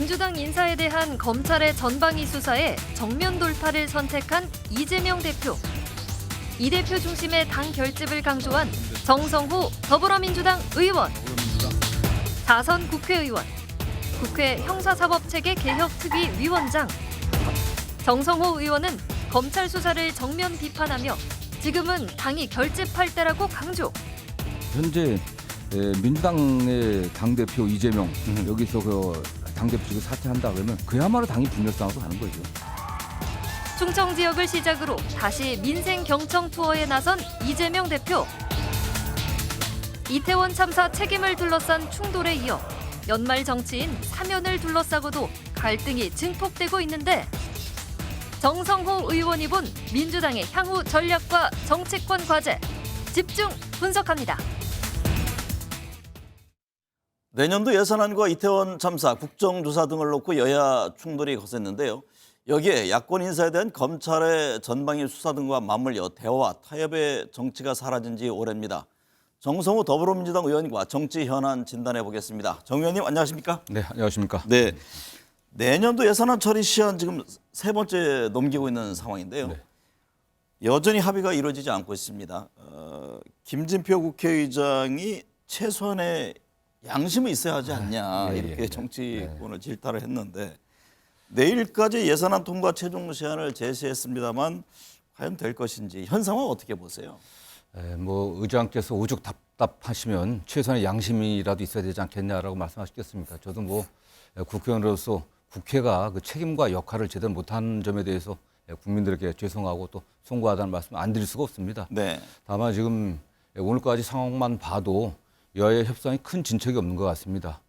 민주당 인사에 대한 검찰의 전방위 수사에 정면 돌파를 선택한 이재명 대표. 이 대표 중심의 당 결집을 강조한 정성호 더불어민주당 의원. 다선 국회의원. 국회 형사사법체계 개혁특위 위원장. 정성호 의원은 검찰 수사를 정면 비판하며 지금은 당이 결집할 때라고 강조. 현재 민주당의 당대표 이재명 여기서 그 당대표직을 사퇴한다 그러면 그야말로 당이 분열상으로 가는 거죠. 충청 지역을 시작으로 다시 민생 경청 투어에 나선 이재명 대표. 이태원 참사 책임을 둘러싼 충돌에 이어 연말 정치인 사면을 둘러싸고도 갈등이 증폭되고 있는데 정성호 의원이 본 민주당의 향후 전략과 정치권 과제 집중 분석합니다. 내년도 예산안과 이태원 참사, 국정조사 등을 놓고 여야 충돌이 거셌는데요. 여기에 야권 인사에 대한 검찰의 전방위 수사 등과 맞물려 대화와 타협의 정치가 사라진 지 오래입니다. 정성호 더불어민주당 의원과 정치 현안 진단해 보겠습니다. 정 의원님 안녕하십니까? 네, 안녕하십니까? 네, 내년도 예산안 처리 시한 지금 세 번째 넘기고 있는 상황인데요. 네. 여전히 합의가 이루어지지 않고 있습니다. 김진표 국회의장이 최소한의 양심은 있어야 하지 않냐 이렇게 정치권을 질타를 했는데 내일까지 예산안 통과 최종 시한을 제시했습니다만 과연 될 것인지 현 상황 어떻게 보세요? 뭐 의장께서 오죽 답답하시면 최소한의 양심이라도 있어야 되지 않겠냐라고 말씀하시겠습니까? 저도 뭐 국회의원으로서 국회가 그 책임과 역할을 제대로 못한 점에 대해서 국민들에게 죄송하고 또 송구하다는 말씀 안 드릴 수가 없습니다. 네. 다만 지금 오늘까지 상황만 봐도 여야 협상이 큰 진척이 없는 것 같습니다.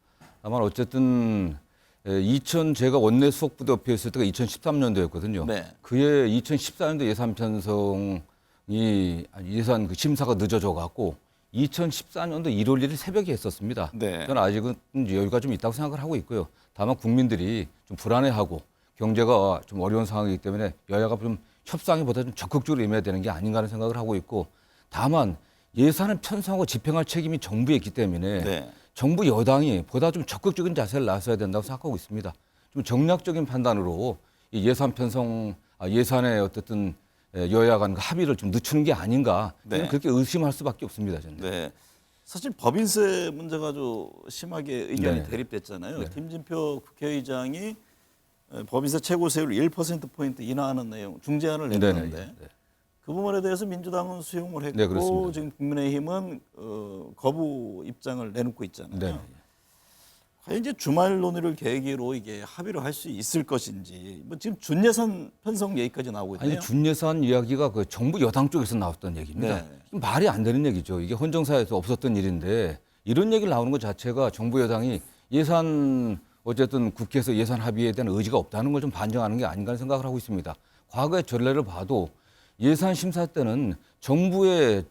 다만 어쨌든 제가 원내 수석부대표 했을 때가 2013년도였거든요. 네. 그해 2014년도 예산 편성이 예산 그 심사가 늦어져 갖고 2014년도 1월 1일 새벽에 했었습니다. 네. 저는 아직은 여유가 좀 있다고 생각을 하고 있고요. 다만 국민들이 좀 불안해하고 경제가 좀 어려운 상황이기 때문에 여야가 좀 협상보다 좀 적극적으로 임해야 되는 게 아닌가 하는 생각을 하고 있고 다만 예산을 편성하고 집행할 책임이 정부에 있기 때문에 네. 정부 여당이 보다 좀 적극적인 자세를 나서야 된다고 생각하고 있습니다. 좀 정략적인 판단으로 이 예산 편성, 예산의 어쨌든 여야 간 합의를 좀 늦추는 게 아닌가 네. 그렇게 의심할 수밖에 없습니다. 저는. 네. 사실 법인세 문제가 아주 심하게 의견이 네. 대립됐잖아요. 네. 김진표 국회의장이 법인세 최고세율 1%포인트 인하하는 내용 중재안을 냈는데 네. 그 부분에 대해서 민주당은 수용을 했고 네, 그렇습니다. 지금 국민의힘은 거부 입장을 내놓고 있잖아요. 네. 과연 이제 주말 논의를 계기로 이게 합의를 할 수 있을 것인지 뭐 지금 준예산 편성 얘기까지 나오고 있네요. 아니 준예산 이야기가 그 정부 여당 쪽에서 나왔던 얘기입니다. 네. 말이 안 되는 얘기죠. 이게 헌정사에서 없었던 일인데 이런 얘기를 나오는 것 자체가 정부 여당이 예산 어쨌든 국회에서 예산 합의에 대한 의지가 없다는 걸 좀 반증하는 게 아닌가 하는 생각을 하고 있습니다. 과거의 전례를 봐도 예산 심사 때는 정부의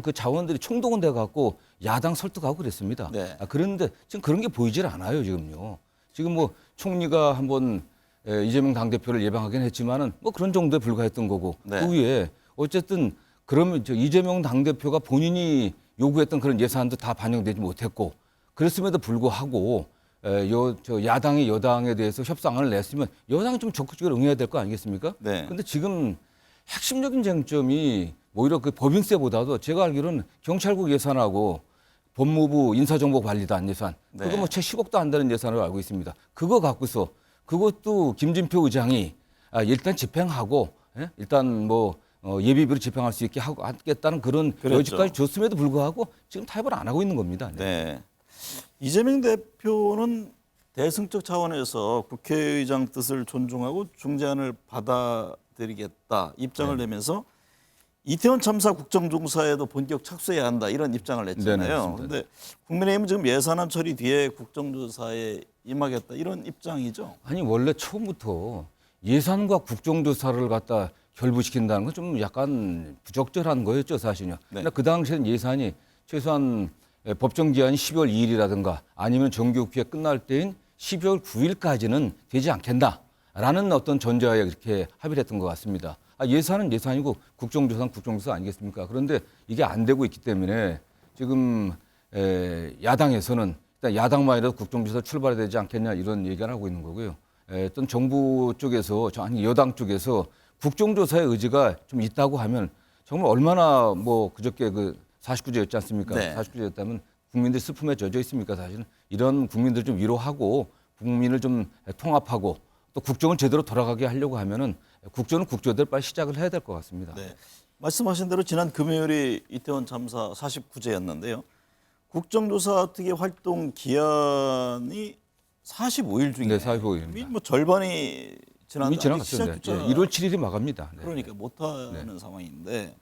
그 자원들이 총동원돼 갖고 야당 설득하고 그랬습니다. 네. 그런데 지금 그런 게 보이질 않아요, 지금요. 지금 뭐 총리가 한번 이재명 당대표를 예방하긴 했지만은 뭐 그런 정도에 불과했던 거고 네. 그 위에 어쨌든 그러면 이재명 당대표가 본인이 요구했던 그런 예산도 다 반영되지 못했고 그랬음에도 불구하고 야당이 여당에 대해서 협상안을 냈으면 여당이 좀 적극적으로 응해야 될 거 아니겠습니까? 네. 그런데 지금 핵심적인 쟁점이 오히려 그 법인세보다도 제가 알기로는 경찰국 예산하고 법무부 인사정보관리단 예산 네. 그거 뭐 채 10억도 안 되는 예산으로 알고 있습니다. 그거 갖고서 그것도 김진표 의장이 일단 집행하고 일단 뭐 예비비로 집행할 수 있게 하겠다는 그런 그렇죠. 여지까지 줬음에도 불구하고 지금 타협을 안 하고 있는 겁니다. 네. 이재명 대표는 대승적 차원에서 국회의장 뜻을 존중하고 중재안을 받아들이겠다 입장을 내면서 이태원 참사 국정조사에도 본격 착수해야 한다 이런 입장을 냈잖아요. 그런데 국민의힘은 지금 예산안 처리 뒤에 국정조사에 임하겠다 이런 입장이죠. 아니 원래 처음부터 예산과 국정조사를 갖다 결부시킨다는 건 좀 약간 부적절한 거였죠 사실은요. 네. 그 당시에는 예산이 최소한 법정 기한이 12월 2일이라든가 아니면 정기국회 끝날 때인 12월 9일까지는 되지 않겠다라는 어떤 전제하에 이렇게 합의를 했던 것 같습니다. 예산은 예산이고 국정조사는 국정조사 아니겠습니까? 그런데 이게 안 되고 있기 때문에 지금 야당에서는 일단 야당만이라도 국정조사 출발해야 되지 않겠냐 이런 얘기를 하고 있는 거고요. 어떤 정부 쪽에서 아니 여당 쪽에서 국정조사의 의지가 좀 있다고 하면 정말 얼마나 뭐 그저께 그 49제였지 않습니까? 네. 49제였다면 국민들이 슬픔에 젖어 있습니까? 사실은 이런 국민들 좀 위로하고 국민을 좀 통합하고 또 국정을 제대로 돌아가게 하려고 하면은 국정은 국조대로 빨리 시작을 해야 될 것 같습니다. 네. 말씀하신 대로 지난 금요일이 이태원 참사 49제였는데요. 국정조사 특위 활동 기한이 45일 중에 네, 45일입니다. 이미 뭐 절반이 이미 지나갔죠. 네. 1월 7일이 마감입니다. 네. 그러니까 못하는 상황인데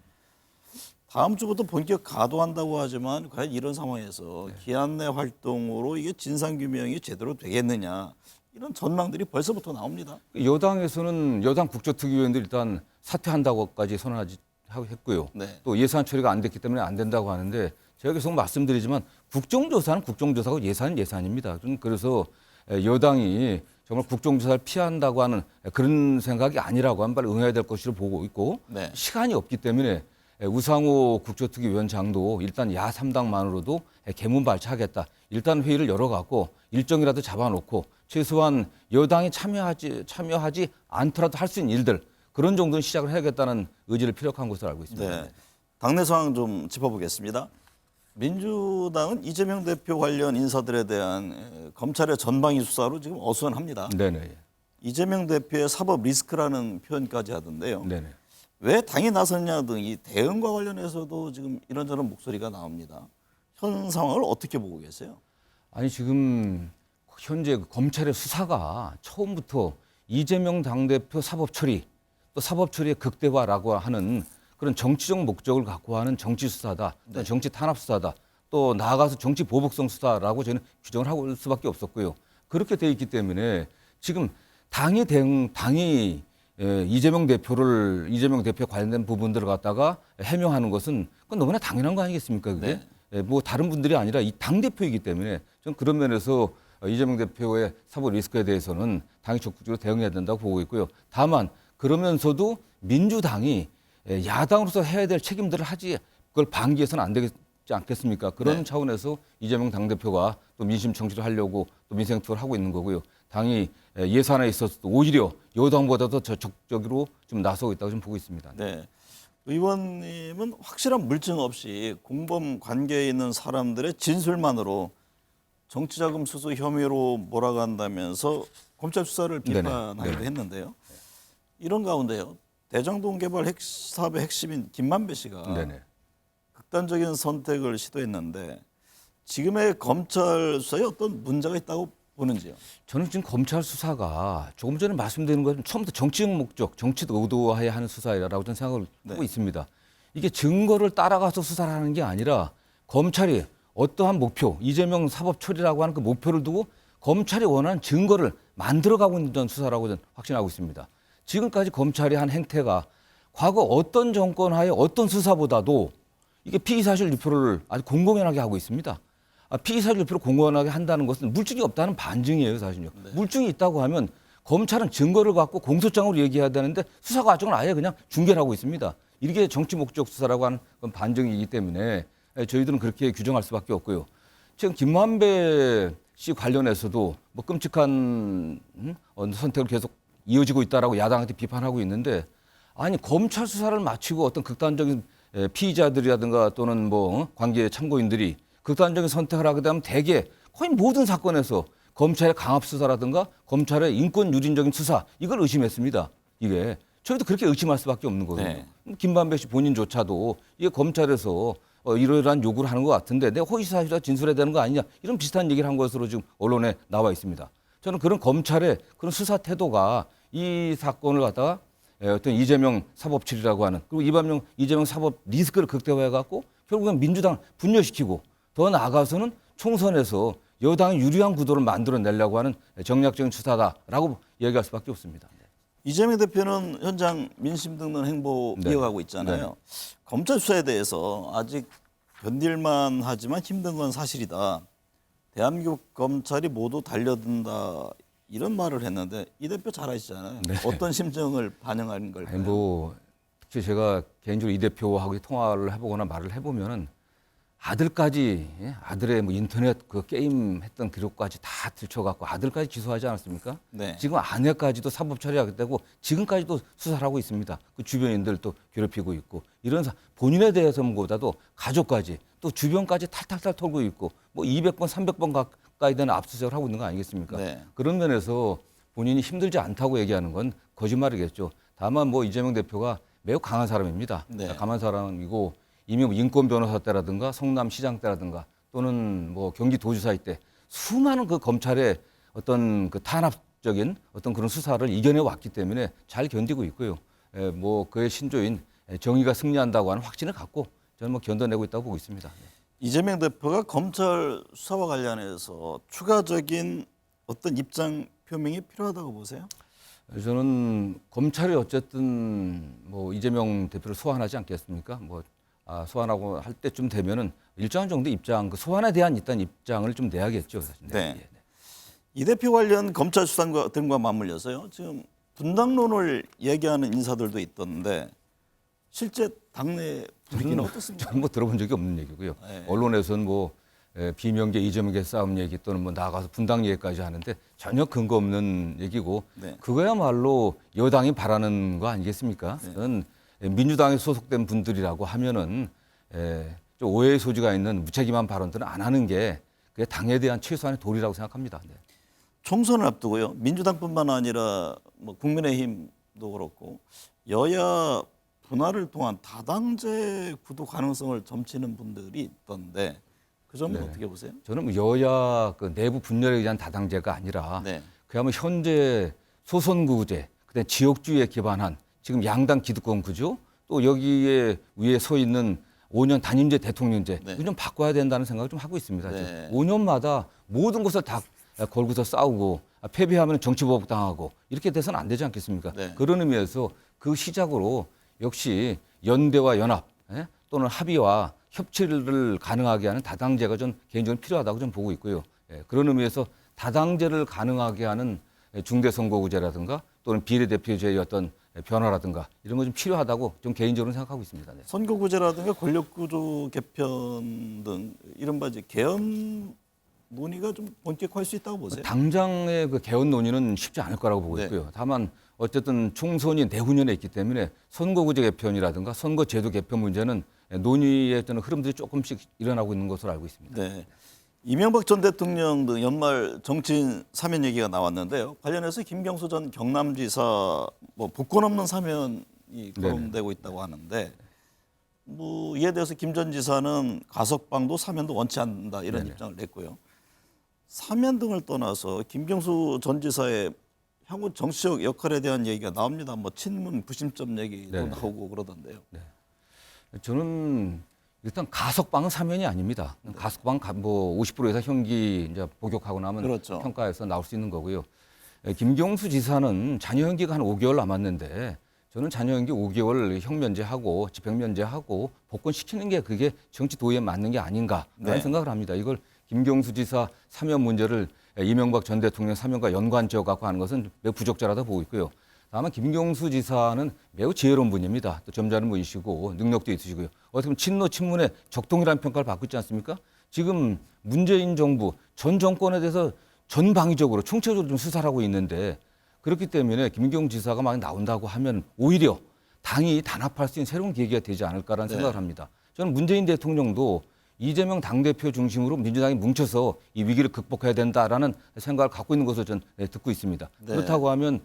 다음 주부터 본격 가도한다고 하지만 과연 이런 상황에서 기한 내 활동으로 이게 진상규명이 제대로 되겠느냐 이런 전망들이 벌써부터 나옵니다. 여당에서는 여당 국조특위위원들이 일단 사퇴한다고까지 선언하지 했고요. 네. 또 예산 처리가 안 됐기 때문에 안 된다고 하는데 제가 계속 말씀드리지만 국정조사는 국정조사고 예산은 예산입니다. 그래서 여당이 정말 국정조사를 피한다고 하는 그런 생각이 아니라고 하면 빨리 응해야 될 것으로 보고 있고 네. 시간이 없기 때문에 우상호 국조특위위원장도 일단 야 3당만으로도 개문 발차하겠다. 일단 회의를 열어갖고 일정이라도 잡아놓고 최소한 여당이 참여하지 않더라도 할 수 있는 일들 그런 정도는 시작을 해야겠다는 의지를 피력한 것으로 알고 있습니다. 네. 당내 상황 좀 짚어보겠습니다. 민주당은 이재명 대표 관련 인사들에 대한 검찰의 전방위 수사로 지금 어수선합니다. 네네. 이재명 대표의 사법 리스크라는 표현까지 하던데요. 네네. 왜 당이 나섰냐 등 이 대응과 관련해서도 지금 이런저런 목소리가 나옵니다. 현 상황을 어떻게 보고 계세요? 아니 지금 현재 그 검찰의 수사가 처음부터 이재명 당대표 사법 처리 또 사법 처리의 극대화라고 하는 그런 정치적 목적을 갖고 하는 정치 수사다, 또 정치 탄압 수사다, 또 나아가서 정치 보복성 수사라고 저는 규정을 하고 올 수밖에 없었고요. 그렇게 돼 있기 때문에 지금 당이 이재명 대표 관련된 부분들을 갖다가 해명하는 것은 그건 너무나 당연한 거 아니겠습니까? 그게 뭐 다른 분들이 아니라 이 당 대표이기 때문에 저는 그런 면에서 이재명 대표의 사법 리스크에 대해서는 당이 적극적으로 대응해야 된다고 보고 있고요. 다만 그러면서도 민주당이 야당으로서 해야 될 책임들을 하지 그걸 방기해서는 안 되지 않겠습니까? 그런 차원에서 이재명 당대표가 또 민심 청취를 하려고 또 민생 투어를 하고 있는 거고요. 당이 예산에 있어서도 오히려 여당보다도 적극적으로 좀 나서고 있다고 좀 보고 있습니다. 네. 의원님은 확실한 물증 없이 공범 관계에 있는 사람들의 진술만으로 정치자금 수수 혐의로 몰아간다면서 검찰 수사를 비판하기도 했는데요. 이런 가운데요. 대장동 개발 사업의 핵심인 김만배 씨가 네네. 극단적인 선택을 시도했는데 지금의 검찰 수사에 어떤 문제가 있다고 보는지요? 저는 지금 검찰 수사가 조금 전에 말씀드린 것처럼 처음부터 정치적 목적, 정치 의도하에 하는 수사라고 저는 생각을 하고 있습니다. 이게 증거를 따라가서 수사를 하는 게 아니라 검찰이 어떠한 목표, 이재명 사법 처리라고 하는 그 목표를 두고 검찰이 원하는 증거를 만들어가고 있는 수사라고 저는 확신하고 있습니다. 지금까지 검찰이 한 행태가 과거 어떤 정권 하에 어떤 수사보다도 이게 피의사실 유포를 아주 공공연하게 하고 있습니다. 피의사실 유포를 공공연하게 한다는 것은 물증이 없다는 반증이에요, 사실요. 물증이 있다고 하면 검찰은 증거를 갖고 공소장으로 얘기해야 되는데 수사 과정을 아예 그냥 중계를 하고 있습니다. 이게 정치 목적 수사라고 하는 건 반증이기 때문에 저희들은 그렇게 규정할 수밖에 없고요. 지금 김만배 씨 관련해서도 뭐 끔찍한 선택을 계속 이어지고 있다라고 야당한테 비판하고 있는데 아니 검찰 수사를 마치고 어떤 극단적인 피의자들이라든가 또는 뭐 관계 참고인들이 극단적인 선택을 하게 되면 대개 거의 모든 사건에서 검찰의 강압 수사라든가 검찰의 인권 유린적인 수사 이걸 의심했습니다. 이게 저희도 그렇게 의심할 수밖에 없는 거거든요. 네. 김만배 씨 본인조차도 이게 검찰에서 이러이러한 요구를 하는 것 같은데 내가 허위사실과 진술해야 되는 거 아니냐 이런 비슷한 얘기를 한 것으로 지금 언론에 나와 있습니다. 저는 그런 검찰의 그런 수사 태도가 이 사건을 갖다가 어떤 이재명 사법 처리라고 하는 그리고 이재명 사법 리스크를 극대화해 갖고 결국은 민주당 분열시키고 더 나아가서는 총선에서 여당이 유리한 구도를 만들어내려고 하는 정략적인 수사다라고 얘기할 수밖에 없습니다. 이재명 대표는 현장 민심 등등 행보 이어가고 있잖아요. 검찰 수사에 대해서 아직 견딜만 하지만 힘든 건 사실이다. 대한민국 검찰이 모두 달려든다. 이런 말을 했는데 이 대표 잘 아시잖아요. 어떤 심정을 반영하는 걸까요? 아니 뭐 특히 제가 개인적으로 이 대표하고 통화를 해보거나 말을 해보면은 아들까지 아들의 뭐 인터넷 그 게임 했던 기록까지 다 들춰갖고 아들까지 기소하지 않았습니까? 네. 지금 아내까지도 사법 처리하겠다고 지금까지도 수사를 하고 있습니다. 그 주변인들 또 괴롭히고 있고 이런 본인에 대해서보다도 가족까지 또 주변까지 탈탈탈 털고 있고 뭐 200번, 300번 가까이 되는 압수수색을 하고 있는 거 아니겠습니까? 네. 그런 면에서 본인이 힘들지 않다고 얘기하는 건 거짓말이겠죠. 다만 뭐 이재명 대표가 매우 강한 사람입니다. 네. 강한 사람이고 이미 뭐 인권 변호사 때라든가 성남시장 때라든가 또는 뭐 경기도지사 때 수많은 그 검찰의 어떤 그 탄압적인 어떤 그런 수사를 이겨내 왔기 때문에 잘 견디고 있고요. 뭐 그의 신조인 정의가 승리한다고 하는 확신을 갖고 저는 뭐 견뎌내고 있다고 보고 있습니다. 이재명 대표가 검찰 수사와 관련해서 추가적인 어떤 입장 표명이 필요하다고 보세요? 저는 검찰이 어쨌든 뭐 이재명 대표를 소환하지 않겠습니까? 뭐 소환하고 할 때쯤 되면은 일정한 정도 입장, 그 소환에 대한 일단 입장을 좀 내야겠죠. 사실. 네. 이 대표 관련 검찰 수사 등과 맞물려서요. 지금 분당론을 얘기하는 인사들도 있던데 실제 당내 분위기는 어떻습니까? 저는 뭐 들어본 적이 없는 얘기고요. 네. 언론에서는 뭐 비명계 이재명계 싸움 얘기 또는 뭐 나가서 분당 얘기까지 하는데 전혀 근거 없는 얘기고 네. 그거야말로 여당이 바라는 거 아니겠습니까? 네. 저는 민주당에 소속된 분들이라고 하면은 좀 오해의 소지가 있는 무책임한 발언들은 안 하는 게 그게 당에 대한 최소한의 도리라고 생각합니다. 네. 총선을 앞두고요. 민주당뿐만 아니라 뭐 국민의힘도 그렇고 여야 분할을 통한 다당제 구도 가능성을 점치는 분들이 있던데 그 점은 네. 어떻게 보세요? 저는 뭐 여야 그 내부 분열에 의한 다당제가 아니라 네. 그야말로 현재 소선구제, 그다음 지역주의에 기반한 지금 양당 기득권 구조, 또 여기에 위에 서 있는 5년 단임제 대통령제 네. 이거 좀 바꿔야 된다는 생각을 좀 하고 있습니다. 네. 5년마다 모든 것을 다 걸고서 싸우고 패배하면 정치보복 당하고 이렇게 돼서는 안 되지 않겠습니까? 네. 그런 의미에서 그 시작으로 역시 연대와 연합 또는 합의와 협치를 가능하게 하는 다당제가 전 개인적으로 필요하다고 좀 보고 있고요. 그런 의미에서 다당제를 가능하게 하는 중대선거구제라든가 또는 비례대표제의 어떤 변화라든가 이런 거 좀 필요하다고 좀 개인적으로 생각하고 있습니다. 네. 선거구제라든가 권력구조 개편 등 이른바 이제 개헌 논의가 좀 본격화할 수 있다고 보세요? 당장의 그 개헌 논의는 쉽지 않을 거라고 보고 네. 있고요. 다만 어쨌든 총선이 내후년에 있기 때문에 선거구제 개편이라든가 선거제도 개편 문제는 논의의 어떤 흐름들이 조금씩 일어나고 있는 것으로 알고 있습니다. 네. 이명박 전 대통령 등 연말 정치인 사면 얘기가 나왔는데요. 관련해서 김경수 전 경남지사 뭐 복권 없는 사면이 거론되고 있다고 하는데 뭐 이에 대해서 김 전 지사는 가석방도 사면도 원치 않는다 이런 네네. 입장을 냈고요. 사면 등을 떠나서 김경수 전 지사의 향후 정치적 역할에 대한 얘기가 나옵니다. 뭐 친문 부심점 얘기도 네네. 나오고 그러던데요. 저는 일단 가석방은 사면이 아닙니다. 가석방 뭐 50% 이상 형기 이제 복역하고 나면 그렇죠. 평가에서 나올 수 있는 거고요. 김경수 지사는 자녀 형기가 한 5개월 남았는데 저는 자녀 형기 5개월 형면제하고 집행면제하고 복권시키는 게 그게 정치 도의에 맞는 게 아닌가라는 네. 생각을 합니다. 이걸 김경수 지사 사면 문제를 이명박 전 대통령 사면과 연관지어 갖고 하는 것은 매우 부적절하다 보고 있고요. 다만 김경수 지사는 매우 지혜로운 분입니다. 또 점잖은 분이시고 능력도 있으시고요. 어떻게 보면 친노 친문의 적동이라는 평가를 받고 있지 않습니까? 지금 문재인 정부 전 정권에 대해서 전방위적으로 총체적으로 좀 수사를 하고 있는데 그렇기 때문에 김경수 지사가 막 나온다고 하면 오히려 당이 단합할 수 있는 새로운 계기가 되지 않을까라는 네. 생각을 합니다. 저는 문재인 대통령도 이재명 당대표 중심으로 민주당이 뭉쳐서 이 위기를 극복해야 된다라는 생각을 갖고 있는 것을 저는 듣고 있습니다. 네. 그렇다고 하면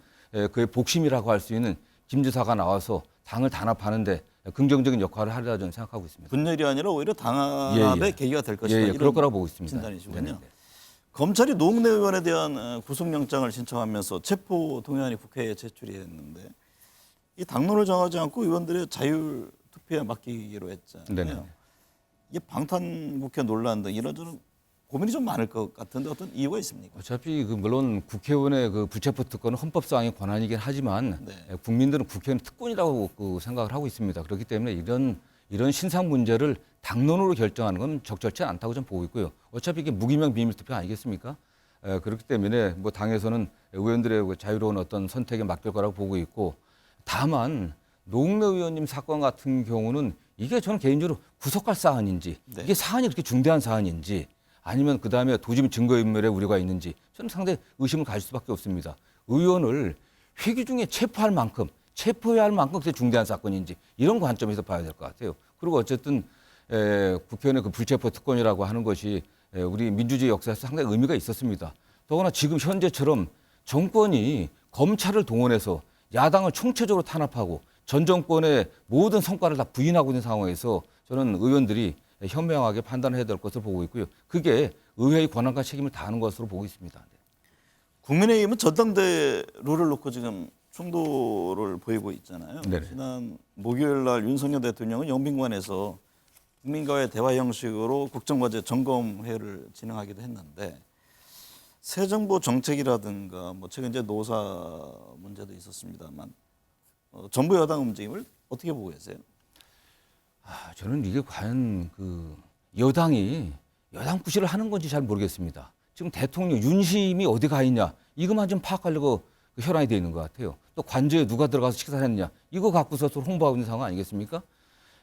그의 복심이라고 할 수 있는 김 지사가 나와서 당을 단합하는데 긍정적인 역할을 하리라 저는 생각하고 있습니다. 분열이 아니라 오히려 당합의 예. 계기가 될 것이다. 예, 그럴 거라고 보고 있습니다. 진단이시군요. 네네. 검찰이 노웅래 의원에 대한 구속영장을 신청하면서 체포 동의안이 국회에 제출이 했는데 이 당론을 정하지 않고 의원들의 자율 투표에 맡기기로 했잖아요. 네네. 이게 방탄국회 논란 등 이런저런 고민이 좀 많을 것 같은데 어떤 이유가 있습니까? 어차피 물론 국회의원의 불체포 특권은 헌법상의 권한이긴 하지만 네. 국민들은 국회의원 특권이라고 생각을 하고 있습니다. 그렇기 때문에 이런 신상 문제를 당론으로 결정하는 건 적절치 않다고 좀 보고 있고요. 어차피 이게 무기명 비밀 투표 아니겠습니까? 그렇기 때문에 뭐 당에서는 의원들의 자유로운 어떤 선택에 맡길 거라고 보고 있고 다만 노웅래 의원님 사건 같은 경우는 이게 저는 개인적으로 구속할 사안인지 네. 이게 사안이 그렇게 중대한 사안인지 아니면 그다음에 도저히 증거인멸의 우려가 있는지 저는 상당히 의심을 가질 수밖에 없습니다. 의원을 회기 중에 체포해야 할 만큼 그게 중대한 사건인지 이런 관점에서 봐야 될 것 같아요. 그리고 어쨌든 국회의원의 그 불체포 특권이라고 하는 것이 우리 민주주의 역사에서 상당히 의미가 있었습니다. 더구나 지금 현재처럼 정권이 검찰을 동원해서 야당을 총체적으로 탄압하고 전 정권의 모든 성과를 다 부인하고 있는 상황에서 저는 의원들이 현명하게 판단을 해야 될 것으로 보고 있고요. 그게 의회의 권한과 책임을 다하는 것으로 보고 있습니다. 국민의힘은 전당대 룰을 놓고 지금 충돌을 보이고 있잖아요. 네네. 지난 목요일 날 윤석열 대통령은 영빈관에서 국민과의 대화 형식으로 국정과제 점검회를 진행하기도 했는데 새 정부 정책이라든가 뭐 최근 이제 노사 문제도 있었습니다만 정부 여당 움직임을 어떻게 보고 계세요? 저는 이게 과연 그 여당이 여당 구실을 하는 건지 잘 모르겠습니다. 지금 대통령 윤심이 어디 가 있냐 이것만 좀 파악하려고 혈안이 되어 있는 것 같아요. 또 관저에 누가 들어가서 식사를 했느냐 이거 갖고서 서로 홍보하고 있는 상황 아니겠습니까?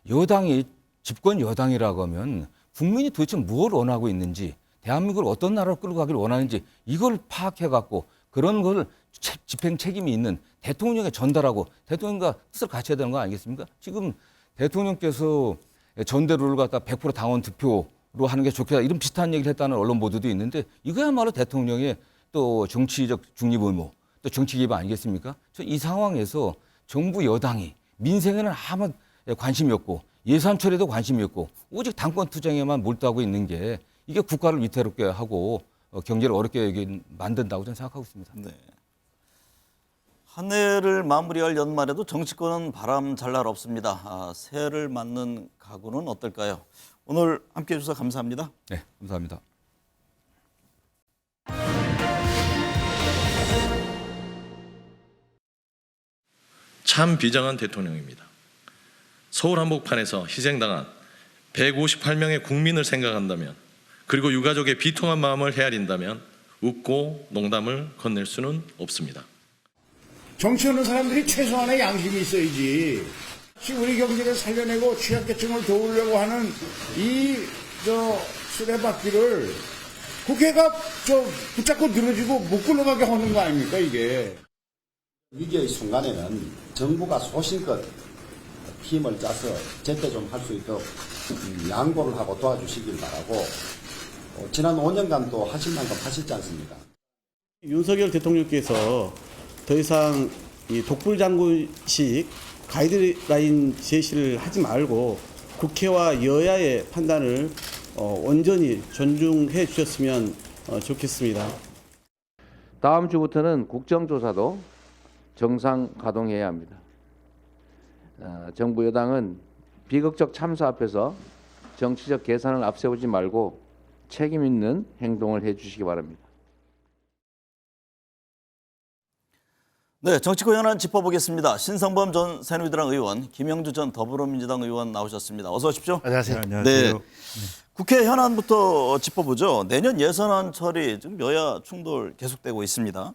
여당이 집권 여당이라고 하면 국민이 도대체 뭘 원하고 있는지 대한민국을 어떤 나라로 끌고 가기를 원하는지 이걸 파악해 갖고 그런 걸 집행 책임이 있는 대통령에 전달하고 대통령과 뜻을 같이 해야 되는 거 아니겠습니까? 지금 대통령께서 전대로를 갖다 100% 당원 득표로 하는 게 좋겠다 이런 비슷한 얘기를 했다는 언론 보도도 있는데 이거야말로 대통령의 또 정치적 중립 의무 또 정치 개입 아니겠습니까? 이 상황에서 정부 여당이 민생에는 아무 관심이 없고 예산 처리에도 관심이 없고 오직 당권 투쟁에만 몰두하고 있는 게 이게 국가를 위태롭게 하고 경제를 어렵게 만든다고 저는 생각하고 있습니다. 네. 한 해를 마무리할 연말에도 정치권은 바람 잘 날 없습니다. 새해를 맞는 각오는 어떨까요? 오늘 함께해 주셔서 감사합니다. 네, 감사합니다. 참 비장한 대통령입니다. 서울 한복판에서 희생당한 158명의 국민을 생각한다면 그리고 유가족의 비통한 마음을 헤아린다면 웃고 농담을 건넬 수는 없습니다. 정치하는 사람들이 최소한의 양심이 있어야지. 지금 우리 경제를 살려내고 취약계층을 도우려고 하는 이 수레바퀴를 국회가 붙잡고 늘어지고 못 굴러가게 하는 거 아닙니까 이게. 위기의 순간에는 정부가 소신껏 힘을 짜서 제때 좀 할 수 있도록 양보를 하고 도와주시길 바라고 지난 5년간 또 하신 만큼 하셨지 않습니까? 윤석열 대통령께서 더 이상 이 독불장군식 가이드라인 제시를 하지 말고 국회와 여야의 판단을 온전히 존중해 주셨으면 좋겠습니다. 다음 주부터는 국정조사도 정상 가동해야 합니다. 정부 여당은 비극적 참사 앞에서 정치적 계산을 앞세우지 말고 책임 있는 행동을 해주시기 바랍니다. 네, 정치권 현안 짚어보겠습니다. 신성범 전 새누리당 의원, 김영주 전 더불어민주당 의원 나오셨습니다. 어서 오십시오. 안녕하세요. 네, 국회 현안부터 짚어보죠. 내년 예산안 처리 지금 여야 충돌 계속되고 있습니다.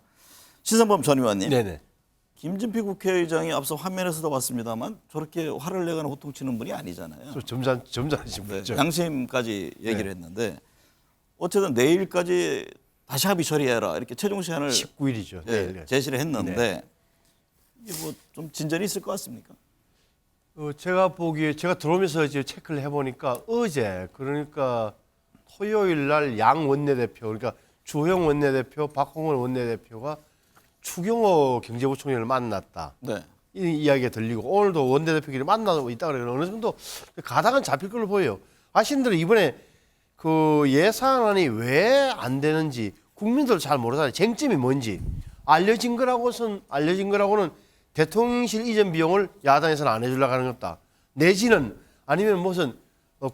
신성범 전 의원님. 네네. 김진표 국회의장이 앞서 화면에서도 봤습니다만 저렇게 화를 내거나 호통치는 분이 아니잖아요. 점잖으신 네, 분이죠. 양심까지 얘기를 했는데 어쨌든 내일까지 다시 합의 처리해라 이렇게 최종 시한을 19일이죠. 예, 제시를 했는데 이게 뭐 좀 진전이 있을 것 같습니까? 제가 보기에 제가 들어오면서 이제 체크를 해보니까 어제 그러니까 토요일 날 양 원내대표 그러니까 주호영 원내대표, 박홍원 원내대표가 추경호 경제부총리를 만났다. 네. 이 이야기가 들리고 오늘도 원내대표끼리 만나고 있다 그래요. 어느 정도 가닥은 잡힐 걸로 보여요. 아시는 대로 이번에 그 예산안이 왜 안 되는지 국민들 잘 모르잖아요. 쟁점이 뭔지 알려진 거라고는 대통령실 이전 비용을 야당에서는 안 해주려고 하는 것다. 내지는 아니면 무슨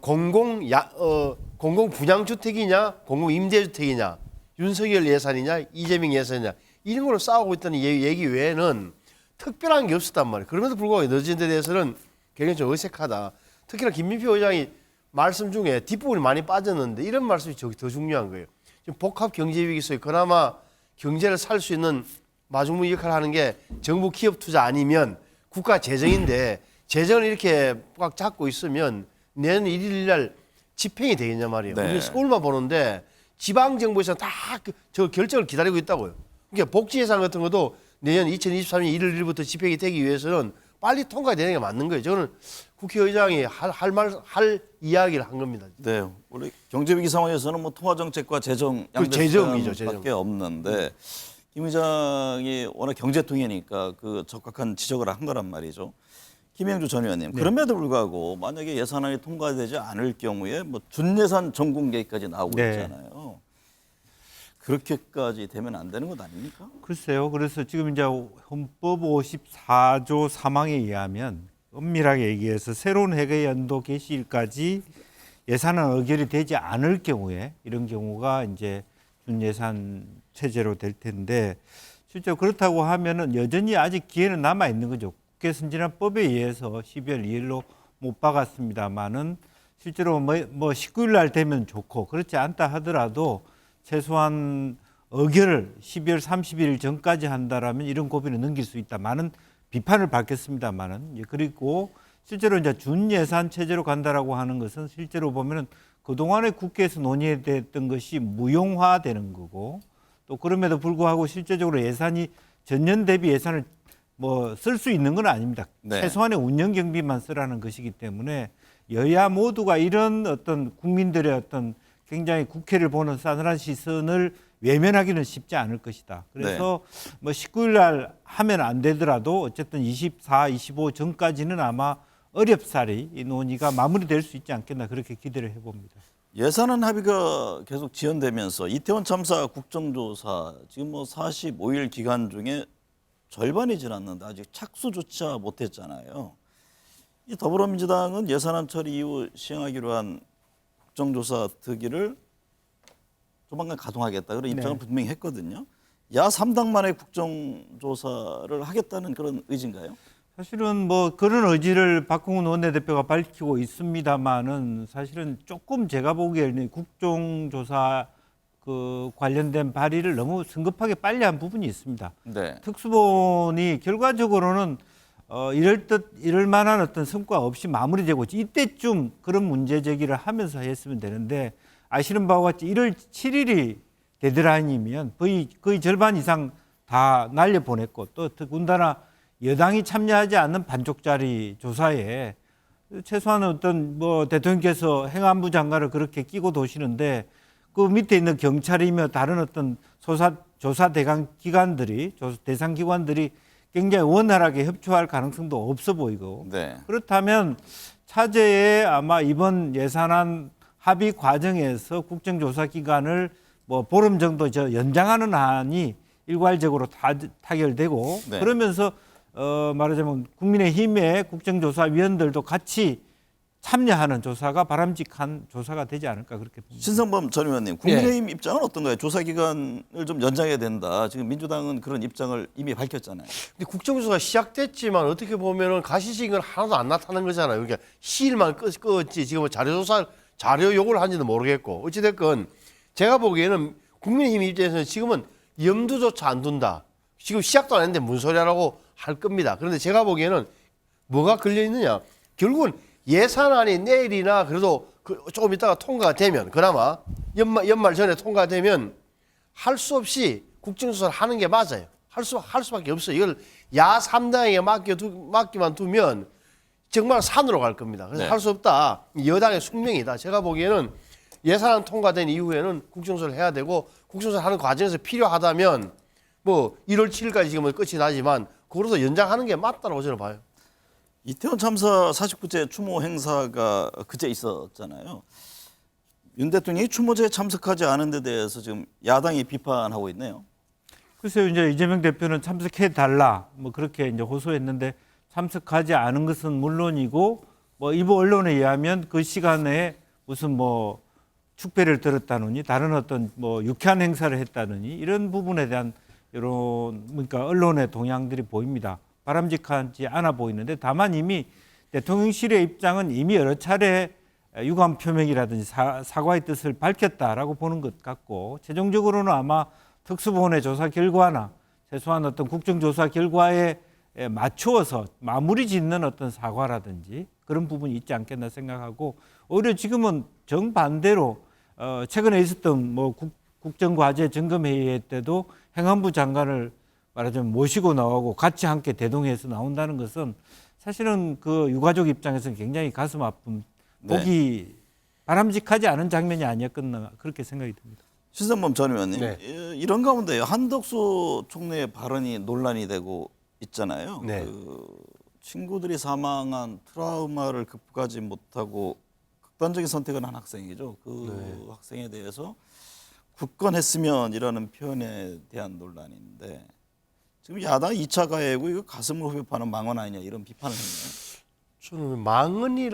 공공 분양주택이냐, 공공 임대주택이냐, 윤석열 예산이냐, 이재명 예산이냐 이런 걸로 싸우고 있다는 얘기 외에는 특별한 게 없었단 말이에요. 그럼에도 불구하고 늦은 데 대해서는 굉장히 좀 어색하다. 특히나 김민표 의장이 말씀 중에 뒷부분이 많이 빠졌는데 이런 말씀이 더 중요한 거예요. 지금 복합 경제 위기 속에 그나마 경제를 살 수 있는 마중물 역할을 하는 게 정부 기업 투자 아니면 국가 재정인데 재정을 이렇게 꽉 잡고 있으면 내년 1일 날 집행이 되겠냐 말이에요. 네. 우리 서울만 보는데 지방 정부에서 다 저 결정을 기다리고 있다고요. 그러니까 복지 예산 같은 것도 내년 2023년 1월 1일부터 집행이 되기 위해서는 빨리 통과되는 게 맞는 거예요. 저는 국회의장이 할 이야기를 한 겁니다. 네, 원래 경제 위기 상황에서는 뭐 통화 정책과 재정 그 재정이죠, 양대밖에 없는데 김 의장이 워낙 경제통이니까 그 적확한 지적을 한 거란 말이죠. 김영주 전 의원님, 그럼에도 불구하고 만약에 예산안이 통과되지 않을 경우에 뭐 준예산 전공개까지 나오고 있잖아요. 그렇게까지 되면 안 되는 것 아닙니까? 글쎄요. 그래서 지금 이제 헌법 54조 3항에 의하면 엄밀하게 얘기해서 새로운 회계 연도 개시일까지 예산안 의결이 되지 않을 경우에 이런 경우가 이제 준예산 체제로 될 텐데 실제로 그렇다고 하면은 여전히 아직 기회는 남아 있는 거죠. 국회 선진화법에 의해서 12월 2일로 못 박았습니다만은 실제로 뭐 19일 날 되면 좋고 그렇지 않다 하더라도 최소한 의결을 12월 31일 전까지 한다라면 이런 고비는 넘길 수 있다. 많은 비판을 받겠습니다만은 그리고 실제로 이제 준예산 체제로 간다라고 하는 것은 실제로 보면은 그동안에 국회에서 논의됐던 것이 무용화되는 거고 또 그럼에도 불구하고 실제적으로 예산이 전년 대비 예산을 뭐 쓸 수 있는 건 아닙니다. 네. 최소한의 운영 경비만 쓰라는 것이기 때문에 여야 모두가 이런 어떤 국민들의 어떤 굉장히 국회를 보는 싸늘한 시선을 외면하기는 쉽지 않을 것이다. 그래서 뭐 19일 날 하면 안 되더라도 어쨌든 24, 25 전까지는 아마 어렵사리 이 논의가 마무리될 수 있지 않겠나 그렇게 기대를 해봅니다. 예산안 합의가 계속 지연되면서 이태원 참사 국정조사 지금 뭐 45일 기간 중에 절반이 지났는데 아직 착수조차 못했잖아요. 이 더불어민주당은 예산안 처리 이후 시행하기로 한 국정조사 특위를 조만간 가동하겠다 그런 입장을 분명히 했거든요. 야 3당만의 국정조사를 하겠다는 그런 의지인가요? 사실은 뭐 그런 의지를 박홍근 원내대표가 밝히고 있습니다만은 사실은 조금 제가 보기에는 국정조사 그 관련된 발의를 너무 성급하게 빨리 한 부분이 있습니다. 네. 특수본이 결과적으로는 이럴 만한 어떤 성과 없이 마무리되고 이때쯤 그런 문제 제기를 하면서 했으면 되는데 아시는 바와 같이 1월 7일이 데드라인이면 거의 절반 이상 다 날려보냈고 또 더군다나 여당이 참여하지 않는 반쪽짜리 조사에 최소한 어떤 뭐 대통령께서 행안부 장관을 그렇게 끼고 도시는데 그 밑에 있는 경찰이며 다른 어떤 조사 대상 기관들이 굉장히 원활하게 협조할 가능성도 없어 보이고 그렇다면 차제에 아마 이번 예산안 합의 과정에서 국정조사 기간을 뭐 보름 정도 연장하는 안이 일괄적으로 타결되고 그러면서 말하자면 국민의힘의 국정조사위원들도 같이 참여하는 조사가 바람직한 조사가 되지 않을까 그렇게 봅니다. 신성범 전 의원님, 국민의힘 입장은 어떤가요? 조사 기간을 좀 연장해야 된다. 지금 민주당은 그런 입장을 이미 밝혔잖아요. 근데 국정조사가 시작됐지만 어떻게 보면은 가시적인 건 하나도 안 나타난 거잖아요. 그러니까 시일만 끄었지 지금 자료 요구를 한지도 모르겠고 어찌됐건 제가 보기에는 국민의힘 입장에서는 지금은 염두조차 안 둔다. 지금 시작도 안 했는데 무슨 소리라고 할 겁니다. 그런데 제가 보기에는 뭐가 걸려 있느냐? 결국은 예산안이 내일이나 그래도 조금 있다가 통과가 되면 그나마 연말 전에 통과되면 할 수 없이 국정조사를 하는 게 맞아요. 할 수밖에 없어요. 이걸 야 3당에게 맡기만 두면 정말 산으로 갈 겁니다. 그래서 할 수 없다. 여당의 숙명이다. 제가 보기에는 예산안 통과된 이후에는 국정조사를 해야 되고 국정조사를 하는 과정에서 필요하다면 뭐 1월 7일까지 지금 끝이 나지만 그걸로도 연장하는 게 맞다고 저는 봐요. 이태원 참사 49제 추모 행사가 그제 있었잖아요. 윤 대통령이 추모제에 참석하지 않은 데 대해서 지금 야당이 비판하고 있네요. 글쎄요, 이제 이재명 대표는 참석해 달라 뭐 그렇게 이제 호소했는데 참석하지 않은 것은 물론이고 뭐 일부 언론에 의하면 그 시간에 무슨 뭐 축배를 들었다느니 다른 어떤 뭐 유쾌한 행사를 했다느니 이런 부분에 대한 이런 그러니까 언론의 동향들이 보입니다. 바람직하지 않아 보이는데 다만 이미 대통령실의 입장은 이미 여러 차례 유감 표명이라든지 사과의 뜻을 밝혔다라고 보는 것 같고 최종적으로는 아마 특수본의 조사 결과나 최소한 어떤 국정조사 결과에 맞추어서 마무리 짓는 어떤 사과라든지 그런 부분이 있지 않겠나 생각하고 오히려 지금은 정반대로 최근에 있었던 뭐 국정과제 점검회의 때도 행안부 장관을 말하자면 모시고 나오고 같이 함께 대동해서 나온다는 것은 사실은 그 유가족 입장에서는 굉장히 가슴 아픈 보기 바람직하지 않은 장면이 아니었겠나 그렇게 생각이 듭니다. 신선범 전 의원님, 네. 이런 가운데 한덕수 총리의 발언이 논란이 되고 있잖아요. 네. 그 친구들이 사망한 트라우마를 극복하지 못하고 극단적인 선택을 한 학생이죠. 그 학생에 대해서 굳건했으면이라는 표현에 대한 논란인데 지금 야당 2차 가해고 이거 가슴을 후벼파는 망언 아니냐 이런 비판을 했네요. 저는 망언이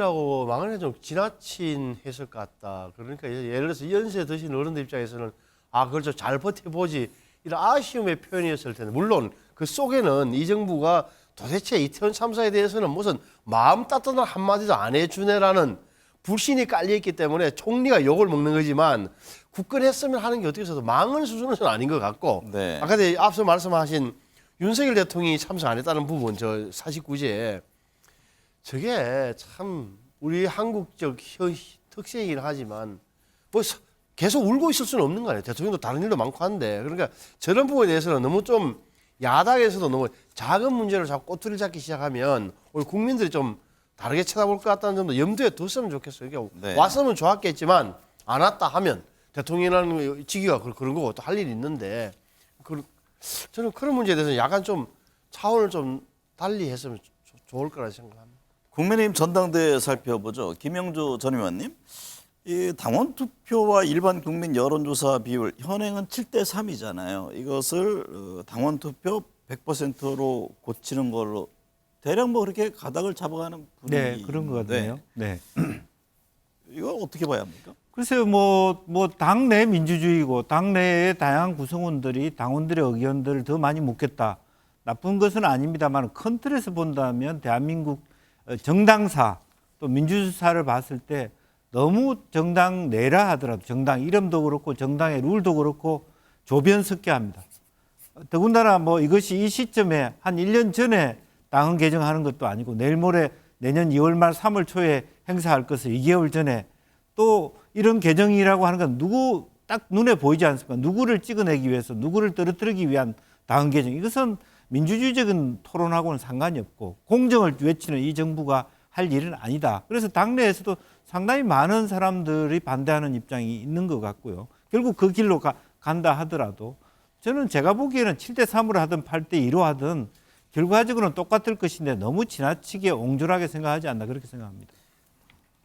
좀 지나친 해석 같다. 그러니까 예를 들어서 연세 드신 어른들 입장에서는 그걸 좀 잘 버텨보지 이런 아쉬움의 표현이었을 텐데 물론 그 속에는 이 정부가 도대체 이태원 참사에 대해서는 무슨 마음 따뜻한 한마디도 안 해주네라는 불신이 깔려있기 때문에 총리가 욕을 먹는 거지만 굳건했으면 하는 게 어떻게 해서도 망언 수준은 아닌 것 같고 네. 아까 앞서 말씀하신 윤석열 대통령이 참석 안 했다는 부분 저 49제에 저게 참 우리 한국적 특색이긴 하지만 뭐 계속 울고 있을 수는 없는 거 아니에요. 대통령도 다른 일도 많고 한데 그러니까 저런 부분에 대해서는 너무 좀 야당에서도 너무 작은 문제를 자꾸 꼬투리를 잡기 시작하면 우리 국민들이 좀 다르게 쳐다볼 것 같다는 점도 염두에 뒀으면 좋겠어요. 그러니까 네. 왔으면 좋았겠지만 안 왔다 하면 대통령이라는 직위가 그런 거고 또 할 일이 있는데 저는 그런 문제에 대해서 약간 좀 차원을 좀 달리 했으면 좋을 거라 생각합니다. 국민의힘 전당대회 살펴보죠. 김영주 전 의원님, 이 당원 투표와 일반 국민 여론조사 비율 현행은 7대3이잖아요. 이것을 당원 투표 100%로 고치는 걸로 대략 뭐 그렇게 가닥을 잡아가는 분위기. 네, 그런 것 같네요. 네. 이거 어떻게 봐야 합니까? 글쎄요, 뭐 당내 민주주의고 당내의 다양한 구성원들이 당원들의 의견들을 더 많이 묻겠다. 나쁜 것은 아닙니다만 큰 틀에서 본다면 대한민국 정당사 또 민주사를 봤을 때 너무 정당 내라 하더라도 정당 이름도 그렇고 정당의 룰도 그렇고 조변석계합니다. 더군다나 뭐 이것이 이 시점에 한 1년 전에 당헌 개정하는 것도 아니고 내일 모레 내년 2월 말 3월 초에 행사할 것을 2개월 전에 또 이런 개정이라고 하는 건 누구 딱 눈에 보이지 않습니까? 누구를 찍어내기 위해서 누구를 떨어뜨리기 위한 당헌 개정. 이것은 민주주의적인 토론하고는 상관이 없고 공정을 외치는 이 정부가 할 일은 아니다. 그래서 당내에서도 상당히 많은 사람들이 반대하는 입장이 있는 것 같고요. 결국 그 길로 간다 하더라도 저는 제가 보기에는 7대3으로 하든 8대2로 하든 결과적으로는 똑같을 것인데 너무 지나치게 옹졸하게 생각하지 않나 그렇게 생각합니다.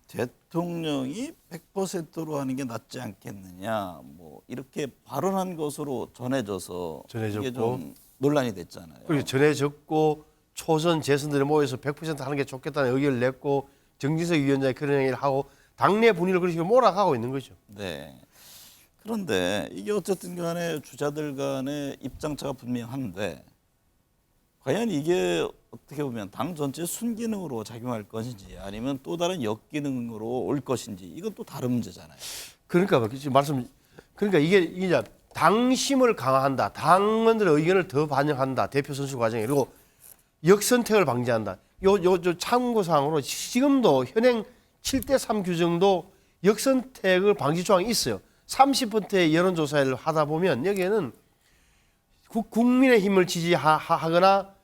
대통령이 100%로 하는 게 낫지 않겠느냐, 뭐 이렇게 발언한 것으로 전해져서 이게 좀 논란이 됐잖아요. 그리고 전해졌고 초선 재선들이 모여서 100% 하는 게 좋겠다는 의견을 냈고 정진석 위원장이 그런 얘기를 하고 당내 분위기를 그렇게 몰아가고 있는 거죠. 네. 그런데 이게 어쨌든 간에 주자들 간의 입장차가 분명한데 과연 이게 어떻게 보면 당 전체 순기능으로 작용할 것인지 아니면 또 다른 역기능으로 올 것인지 이건 또 다른 문제잖아요. 그러니까 지금 그러니까 이게 당심을 강화한다. 당원들의 의견을 더 반영한다. 대표 선출 과정에 그리고 역선택을 방지한다. 요 참고사항으로 지금도 현행 7대3 규정도 역선택을 방지 조항이 있어요. 30%의 여론조사를 하다 보면 여기에는 국민의힘을 지지하거나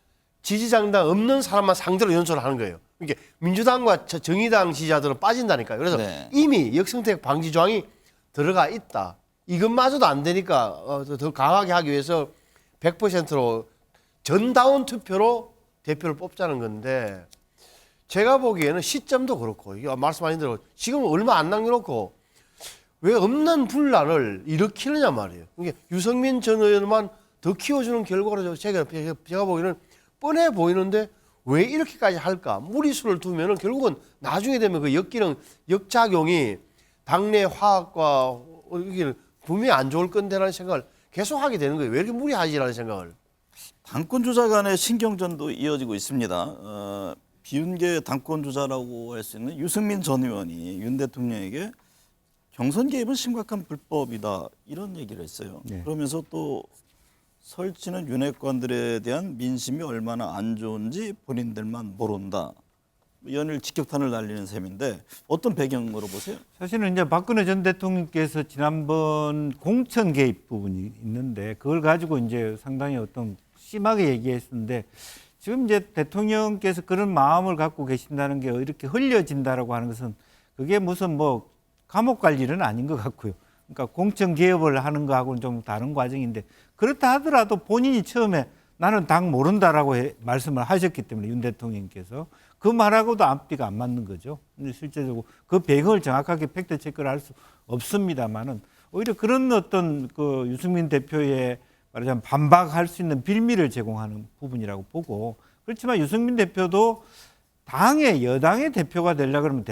지지장당 없는 사람만 상대로 연설을 하는 거예요. 그러니까 민주당과 정의당 지지자들은 빠진다니까요. 그래서 이미 역선택 방지 조항이 들어가 있다. 이것마저도 안 되니까 더 강하게 하기 위해서 100%로 전다운 투표로 대표를 뽑자는 건데 제가 보기에는 시점도 그렇고 이게 말씀하신 대로 지금 얼마 안 남겨놓고 왜 없는 분란을 일으키느냐 말이에요. 그러니까 유승민 전 의원만 더 키워주는 결과로 제가 보기에는 뻔해 보이는데 왜 이렇게까지 할까? 무리수를 두면은 결국은 나중에 되면 그 역기능, 역작용이 당내 화학과 이게 분명히 안 좋을 건데라는 생각을 계속 하게 되는 거예요. 왜 이렇게 무리하지라는 생각을. 당권 주자 간의 신경전도 이어지고 있습니다. 비윤계 당권 주자라고 할 수 있는 유승민 전 의원이 윤 대통령에게 경선 개입은 심각한 불법이다 이런 얘기를 했어요. 네. 그러면서 또 설치는 윤핵관들에 대한 민심이 얼마나 안 좋은지 본인들만 모른다. 연일 직격탄을 날리는 셈인데 어떤 배경으로 보세요? 사실은 이제 박근혜 전 대통령께서 지난번 공천 개입 부분이 있는데 그걸 가지고 이제 상당히 어떤 심하게 얘기했었는데 지금 이제 대통령께서 그런 마음을 갖고 계신다는 게 이렇게 흘려진다라고 하는 것은 그게 무슨 뭐 감옥 갈 일은 아닌 것 같고요. 그러니까 공천 개혁을 하는 거하고는 좀 다른 과정인데 그렇다 하더라도 본인이 처음에 나는 당 모른다라고 말씀을 하셨기 때문에 윤 대통령께서 그 말하고도 앞뒤가 안 맞는 거죠. 근데 실제적으로 그 배경을 정확하게 팩트 체크를 할 수 없습니다만은 오히려 그런 어떤 그 유승민 대표의 말하자면 반박할 수 있는 빌미를 제공하는 부분이라고 보고 그렇지만 유승민 대표도 당의 여당의 대표가 되려고 그러면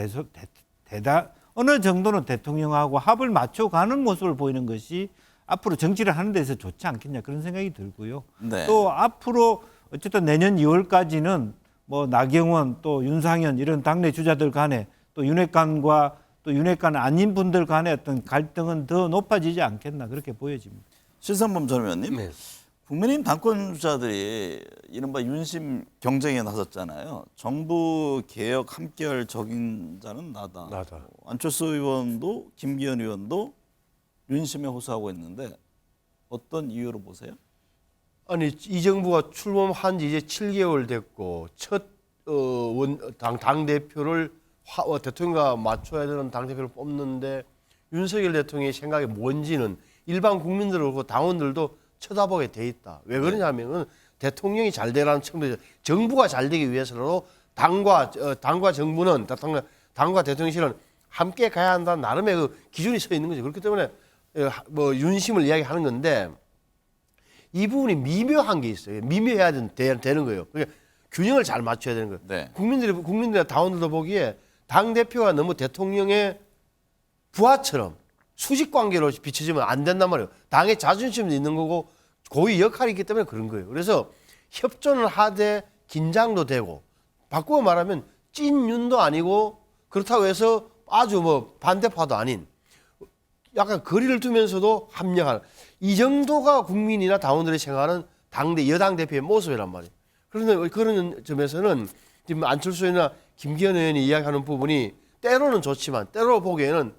어느 정도는 대통령하고 합을 맞춰가는 모습을 보이는 것이 앞으로 정치를 하는 데서 좋지 않겠냐 그런 생각이 들고요. 네. 또 앞으로 어쨌든 내년 2월까지는 뭐 나경원 또 윤상현 이런 당내 주자들 간에 또 윤핵관과 또 윤핵관 아닌 분들 간의 어떤 갈등은 더 높아지지 않겠나 그렇게 보여집니다. 신상범 전 의원님, 네. 국민의힘 당권 주자들이 이른바 윤심 경쟁에 나섰잖아요. 정부 개혁 함께할 적임자는 나다. 안철수 의원도 김기현 의원도 윤심에 호소하고 있는데 어떤 이유로 보세요? 아니 이 정부가 출범한 지 이제 7개월 됐고 첫 당 대표를 대통령과 맞춰야 되는 당 대표를 뽑는데 윤석열 대통령의 생각이 뭔지는 일반 국민들도 그렇고 당원들도 쳐다보게 돼 있다. 왜 그러냐면은 대통령이 잘 되라는 측면에서 정부가 잘 되기 위해서라도 당과 정부는 당과 대통령실은 함께 가야 한다는 나름의 그 기준이 서 있는 거죠. 그렇기 때문에 뭐 윤심을 이야기하는 건데 이 부분이 미묘한 게 있어요. 미묘해야 되는 거예요. 그러니까 균형을 잘 맞춰야 되는 거예요. 네. 국민들이나 당원들도 보기에 당 대표가 너무 대통령의 부하처럼 수직 관계로 비춰지면 안 된단 말이에요. 당의 자존심도 있는 거고 고위 역할이 있기 때문에 그런 거예요. 그래서 협조는 하되 긴장도 되고 바꾸어 말하면 찐윤도 아니고 그렇다고 해서 아주 뭐 반대파도 아닌 약간 거리를 두면서도 합력하는 이 정도가 국민이나 당원들이 생각하는 여당 대표의 모습이란 말이에요. 그런데 그런 점에서는 지금 안철수 의원이나 김기현 의원이 이야기하는 부분이 때로는 좋지만 때로 보기에는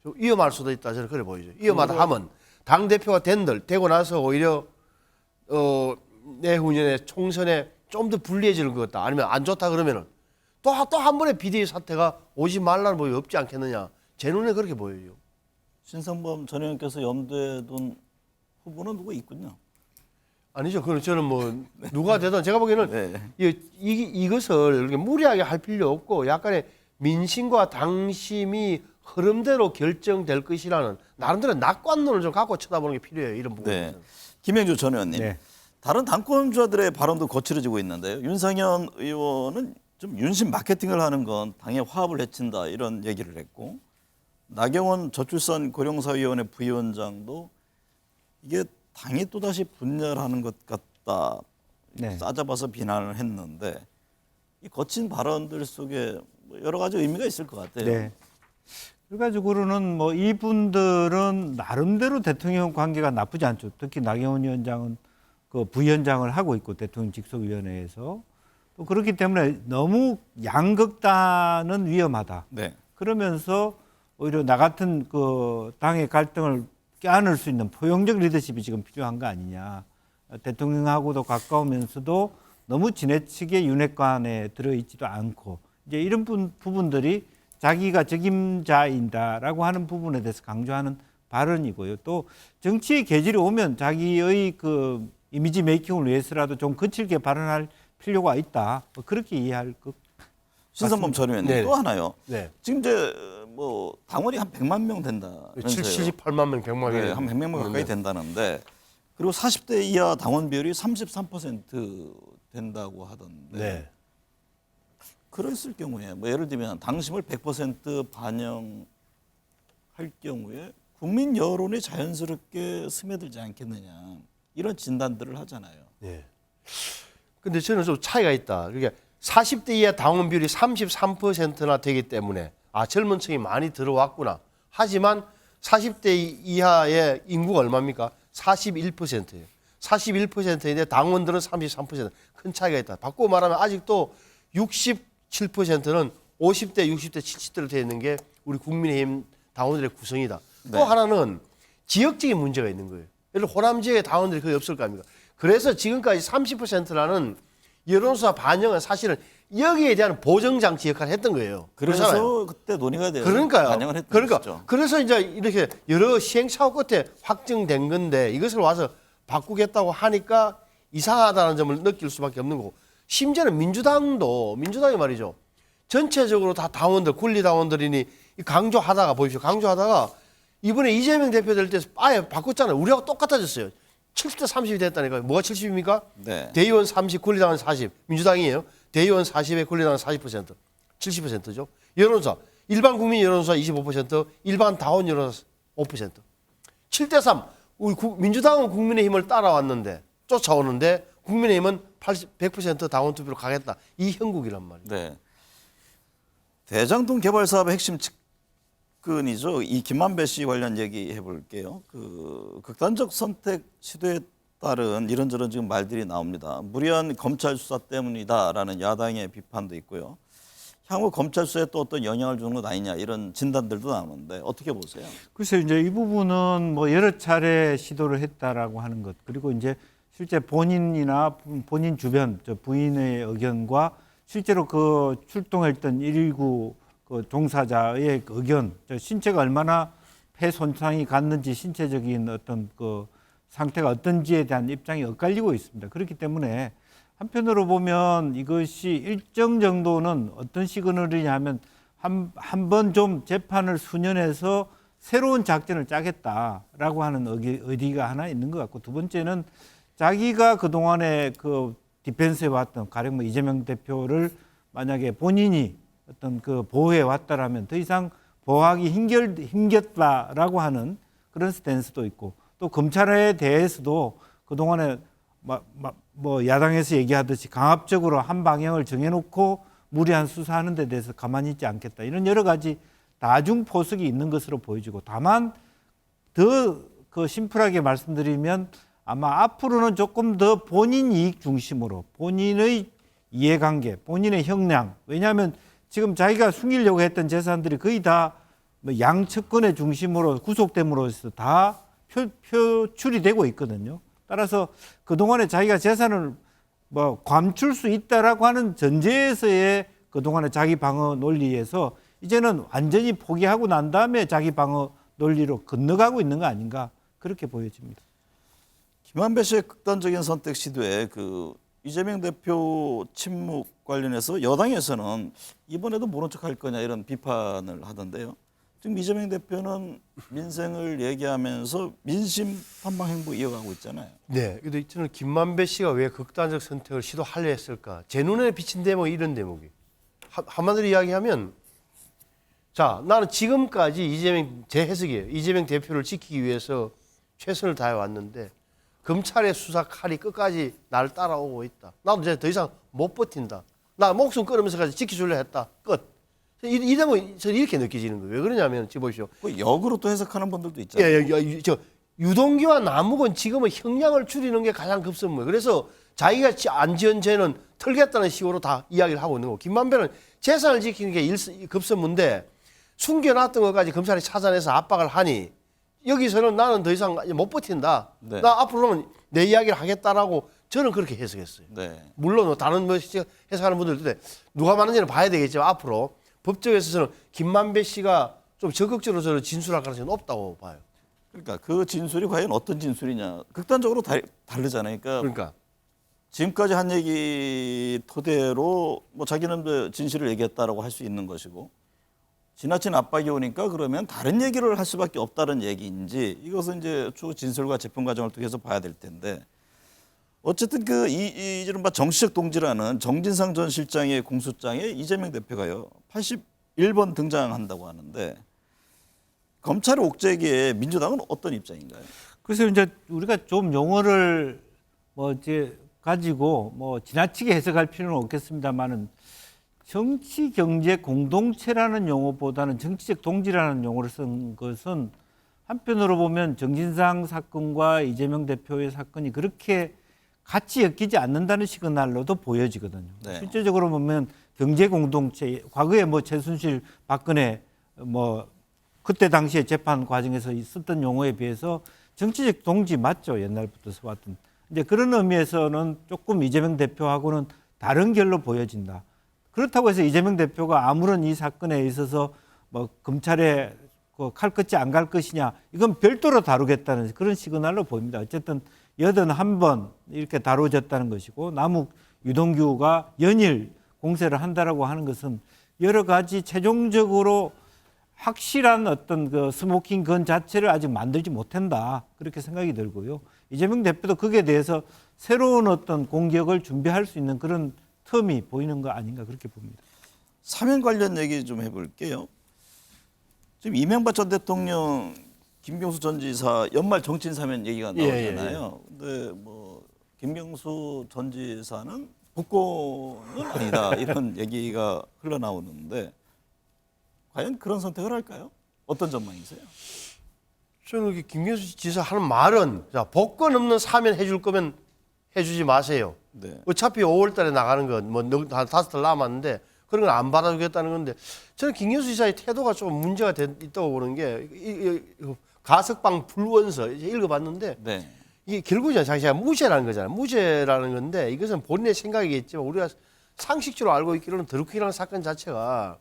좀 위험할 수도 있다 저는 그래 보이죠. 위험하다 하면 당 대표가 되고 나서 오히려 내후년에 총선에 좀 더 불리해지는 것 같다. 아니면 안 좋다 그러면은 또 한 번의 비대위 사태가 오지 말라는 법이 없지 않겠느냐. 제 눈에 그렇게 보여요. 신상범 전 의원께서 염두에 둔 후보는 누구 있군요. 아니죠. 그건 저는 뭐 누가 되든 제가 보기에는 네. 이것을 이렇게 무리하게 할 필요 없고 약간의 민심과 당심이 흐름대로 결정될 것이라는 나름대로 낙관론을 좀 갖고 쳐다보는 게 필요해요. 이런 부분에. 네. 김영주 전 의원님. 네. 다른 당권주자들의 발언도 거칠어지고 있는데요. 윤상현 의원은 좀 윤심 마케팅을 하는 건 당의 화합을 해친다 이런 얘기를 했고 나경원 저출산 고령사위원회 부위원장도 이게 당이 또다시 분열하는 것 같다. 네. 싸잡아서 비난을 했는데 이 거친 발언들 속에 여러 가지 의미가 있을 것 같아요. 네. 결과적으로는 뭐 이분들은 나름대로 대통령 관계가 나쁘지 않죠. 특히 나경원 위원장은 그 부위원장을 하고 있고 대통령 직속위원회에서 또 그렇기 때문에 너무 양극단은 위험하다. 네. 그러면서 오히려 나 같은 그 당의 갈등을 껴안을 수 있는 포용적 리더십이 지금 필요한 거 아니냐. 대통령하고도 가까우면서도 너무 지나치게 윤핵관에 들어있지도 않고 이제 이런 부분들이 자기가 적임자인다라고 하는 부분에 대해서 강조하는 발언이고요. 또 정치의 계절이 오면 자기의 그 이미지 메이킹을 위해서라도 좀 거칠게 발언할 필요가 있다. 뭐 그렇게 이해할 것. 신상범 전 의원님 네. 또 하나요. 네. 지금 이제 뭐 당원이 한 100만 명 된다면서요. 78만 명, 100만 명. 네, 한 100명 가까이 된다는데 그리고 40대 이하 당원 비율이 33% 된다고 하던데 네. 그랬을 경우에 뭐 예를 들면 당심을 100% 반영할 경우에 국민 여론이 자연스럽게 스며들지 않겠느냐 이런 진단들을 하잖아요. 네. 근데 저는 좀 차이가 있다. 그러니까 40대 이하 당원 비율이 33%나 되기 때문에 젊은 층이 많이 들어왔구나. 하지만 40대 이하의 인구가 얼마입니까? 41%예요. 41%인데 당원들은 33%. 큰 차이가 있다. 바꾸고 말하면 아직도 67%는 50대, 60대, 70대로 되어 있는 게 우리 국민의힘 당원들의 구성이다. 또 하나는 지역적인 문제가 있는 거예요. 예를 들어 호남 지역에 당원들이 거의 없을 거 아닙니까? 그래서 지금까지 30%라는 여론조사 반영은 사실은 여기에 대한 보정장치 역할을 했던 거예요. 그래서 그렇잖아요. 그때 논의가 돼요. 그러니까요. 반영을 했던 그러니까 것이죠. 그래서 이제 이렇게 여러 시행착오 끝에 확정된 건데 이것을 와서 바꾸겠다고 하니까 이상하다는 점을 느낄 수밖에 없는 거고, 심지어는 민주당이 말이죠. 전체적으로 다 당원들, 권리당원들이니 강조하다가 보십시오. 강조하다가 이번에 이재명 대표 될 때 아예 바꿨잖아요. 우리하고 똑같아졌어요. 70대 30이 됐다니까요. 뭐가 70입니까? 네. 대의원 30, 권리당원 40. 민주당이에요. 대의원 40에 권리당원 40%. 70%죠. 여론조사. 일반 국민 여론조사 25%, 일반 당원 여론조사 5%. 7대 3. 우리 민주당은 국민의힘을 따라왔는데, 쫓아오는데 국민의힘은 100% 당원 투표로 가겠다. 이 형국이란 말이에요. 네. 대장동 개발 사업의 핵심 측근이죠. 이 김만배 씨 관련 얘기해 볼게요. 그 극단적 선택 시도에 따른 이런저런 지금 말들이 나옵니다. 무리한 검찰 수사 때문이다라는 야당의 비판도 있고요. 향후 검찰 수사에 또 어떤 영향을 주는 것 아니냐 이런 진단들도 나오는데 어떻게 보세요? 글쎄요, 이제 이 부분은 뭐 여러 차례 시도를 했다라고 하는 것, 그리고 이제 실제 본인이나 본인 주변 저 부인의 의견과 실제로 그 출동했던 119 그 종사자의 의견, 저 신체가 얼마나 폐 손상이 갔는지 신체적인 어떤 그 상태가 어떤지에 대한 입장이 엇갈리고 있습니다. 그렇기 때문에 한편으로 보면 이것이 일정 정도는 어떤 시그널이냐 하면 한 번 좀 재판을 수년해서 새로운 작전을 짜겠다라고 하는 의지가 하나 있는 것 같고, 두 번째는 자기가 그동안에 그 디펜스해 왔던 가령 뭐 이재명 대표를 만약에 본인이 어떤 그 보호해 왔다라면 더 이상 보호하기 힘겹다라고 하는 그런 스탠스도 있고, 또 검찰에 대해서도 그동안에 뭐 야당에서 얘기하듯이 강압적으로 한 방향을 정해놓고 무리한 수사하는 데 대해서 가만히 있지 않겠다. 이런 여러 가지 다중 포석이 있는 것으로 보여지고, 다만 더 그 심플하게 말씀드리면 아마 앞으로는 조금 더 본인 이익 중심으로 본인의 이해관계, 본인의 형량, 왜냐하면 지금 자기가 숨기려고 했던 재산들이 거의 다 양측근의 중심으로 구속됨으로써 다 표출이 되고 있거든요. 따라서 그동안에 자기가 재산을 뭐 감출 수 있다라고 하는 전제에서의 그동안의 자기 방어 논리에서 이제는 완전히 포기하고 난 다음에 자기 방어 논리로 건너가고 있는 거 아닌가, 그렇게 보여집니다. 김만배 씨의 극단적인 선택 시도에 그 이재명 대표 침묵 관련해서 여당에서는 이번에도 모른 척 할 거냐 이런 비판을 하던데요. 지금 이재명 대표는 민생을 얘기하면서 민심 판방 행보 이어가고 있잖아요. 네. 근데 저는 김만배 씨가 왜 극단적 선택을 시도하려 했을까? 제 눈에 비친 대목이 이런 대목이. 한마디로 이야기하면, 자, 나는 지금까지 제 해석이에요. 이재명 대표를 지키기 위해서 최선을 다해 왔는데 검찰의 수사 칼이 끝까지 날 따라오고 있다. 나도 이제 더 이상 못 버틴다. 나 목숨 끊으면서까지 지켜주려 했다. 끝. 이 대목이 저는 이렇게 느껴지는 거예요. 왜 그러냐면 지금 보십시오. 역으로 또 해석하는 분들도 있잖아요. 예, 유동규와 남욱은 지금은 형량을 줄이는 게 가장 급선무예요. 그래서 자기가 안 지은 죄는 털겠다는 식으로 다 이야기를 하고 있는 거고, 김만배는 재산을 지키는 게 급선무인데 숨겨놨던 것까지 검찰이 찾아내서 압박을 하니 여기서는 나는 더 이상 못 버틴다. 네. 나 앞으로는 내 이야기를 하겠다라고 저는 그렇게 해석했어요. 네. 물론 다른 해석하는 분들도 있는데 누가 많은지는 봐야 되겠지만 앞으로 법정에서 저는 김만배 씨가 좀 적극적으로 저는 진술할 가능성이 높다고 봐요. 그러니까 그 진술이 과연 어떤 진술이냐. 극단적으로 다르잖아요. 그러니까 지금까지 한 얘기 토대로 뭐 자기는 진실을 얘기했다라고 할 수 있는 것이고, 지나친 압박이 오니까 그러면 다른 얘기를 할 수밖에 없다는 얘기인지, 이것은 이제 추후 진술과 재판 과정을 통해서 봐야 될 텐데, 어쨌든 이 이른바 정치적 동지라는 정진상 전 실장의 공소장에 이재명 대표가요 81번 등장한다고 하는데, 검찰의 옥죄기에 민주당은 어떤 입장인가요? 그래서 이제 우리가 좀 용어를 뭐 이제 가지고 뭐 지나치게 해석할 필요는 없겠습니다만은, 정치 경제 공동체라는 용어보다는 정치적 동지라는 용어를 쓴 것은 한편으로 보면 정진상 사건과 이재명 대표의 사건이 그렇게 같이 엮이지 않는다는 시그널로도 보여지거든요. 네. 실제적으로 보면 경제 공동체, 과거에 뭐 최순실, 박근혜 뭐 그때 당시에 재판 과정에서 있었던 용어에 비해서 정치적 동지 맞죠, 옛날부터 써왔던. 이제 그런 의미에서는 조금 이재명 대표하고는 다른 결로 보여진다. 그렇다고 해서 이재명 대표가 아무런 이 사건에 있어서 뭐 검찰에 칼 끝이 안 갈 것이냐, 이건 별도로 다루겠다는 그런 시그널로 보입니다. 어쨌든 81번 이렇게 다뤄졌다는 것이고, 남욱 유동규가 연일 공세를 한다라고 하는 것은 여러 가지 최종적으로 확실한 어떤 그 스모킹 건 자체를 아직 만들지 못한다, 그렇게 생각이 들고요. 이재명 대표도 거기에 대해서 새로운 어떤 공격을 준비할 수 있는 그런 텀이 보이는 거 아닌가, 그렇게 봅니다. 사면 관련 얘기 좀 해볼게요. 지금 이명박 전 대통령, 김경수 전 지사 연말 정치인 사면 얘기가 나오잖아요. 근데 뭐 김경수 전 지사는 복권은 아니다 이런 얘기가 흘러나오는데 과연 그런 선택을 할까요? 어떤 전망이세요? 저는 김경수 지사 하는 말은, 자, 복권 없는 사면 해줄 거면 해주지 마세요. 네. 어차피 5월 달에 나가는 건 뭐 5달 남았는데 그런 건 안 받아주겠다는 건데, 저는 김경수 지사의 태도가 좀 문제가 있다고 보는 게, 이 가석방 불원서 이제 읽어봤는데, 네. 이게 결국 자기가 무죄라는 거잖아요. 무죄라는 건데, 이것은 본인의 생각이겠지만 우리가 상식적으로 알고 있기로는 드루킹이라는 사건 자체가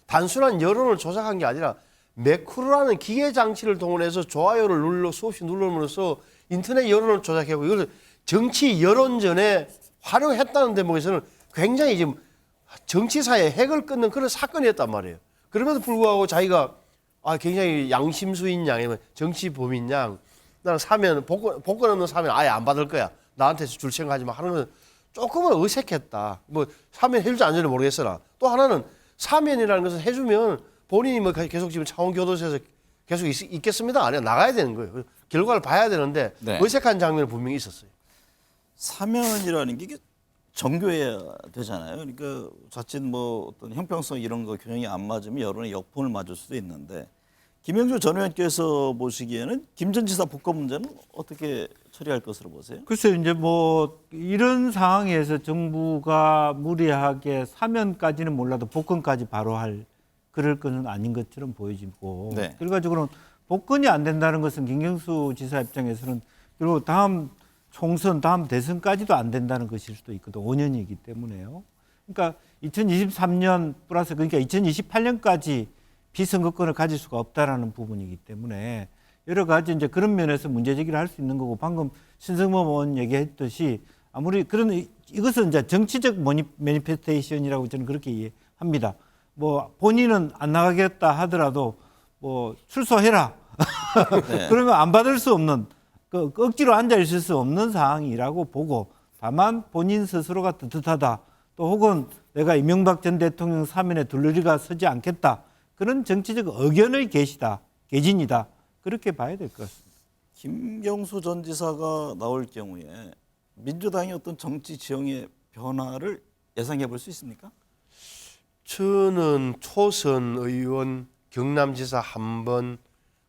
단순한 여론을 조작한 게 아니라 매크로라는 기계 장치를 동원해서 좋아요를 수없이 눌러면서 인터넷 여론을 조작하고, 이것을 정치 여론전에 활용했다는 대목에서는 굉장히 지금 정치사의 핵을 끊는 그런 사건이었단 말이에요. 그럼에도 불구하고 자기가 굉장히 양심수인 양, 정치범인 양, 나는 사면 복권 없는 사면 아예 안 받을 거야, 나한테 줄 생각하지 마 하는 건 조금은 어색했다. 뭐 사면 해줄지 안 해줄지 모르겠으나, 또 하나는 사면이라는 것은 해주면 본인이 뭐 계속 지금 창원교도소에서 계속 있겠습니다, 아니야, 나가야 되는 거예요. 결과를 봐야 되는데 네. 어색한 장면이 분명히 있었어요. 사면이라는 게 이게 정교해야 되잖아요. 그러니까 자칫 뭐 어떤 형평성 이런 거 균형이 안 맞으면 여론의 역풍을 맞을 수도 있는데, 김영주 전 의원께서 보시기에는 김 전 지사 복권 문제는 어떻게 처리할 것으로 보세요? 글쎄요, 이제 뭐 이런 상황에서 정부가 무리하게 사면까지는 몰라도 복권까지 바로 그럴 거는 아닌 것처럼 보여지고, 네. 결과적으로는 복권이 안 된다는 것은 김경수 지사 입장에서는 그리고 다음 총선, 다음 대선까지도 안 된다는 것일 수도 있거든. 5년이기 때문에요. 그러니까 2023년 플러스 그러니까 2028년까지 비선거권을 가질 수가 없다라는 부분이기 때문에 여러 가지 이제 그런 면에서 문제 제기를 할 수 있는 거고, 방금 신성범 의원 얘기했듯이 아무리 그런 이것은 이제 정치적 매니페스테이션이라고 저는 그렇게 이해합니다. 뭐 본인은 안 나가겠다 하더라도 뭐 출소해라. 네. 그러면 안 받을 수 없는, 억지로 앉아 있을 수 없는 상황이라고 보고, 다만 본인 스스로가 떳떳하다, 또 혹은 내가 이명박 전 대통령 사면에 둘러리가 서지 않겠다, 그런 정치적 의견의 계진이다, 그렇게 봐야 될 것 같습니다. 김경수 전 지사가 나올 경우에 민주당의 어떤 정치 지형의 변화를 예상해 볼 수 있습니까? 저는 초선 의원, 경남지사 한 번,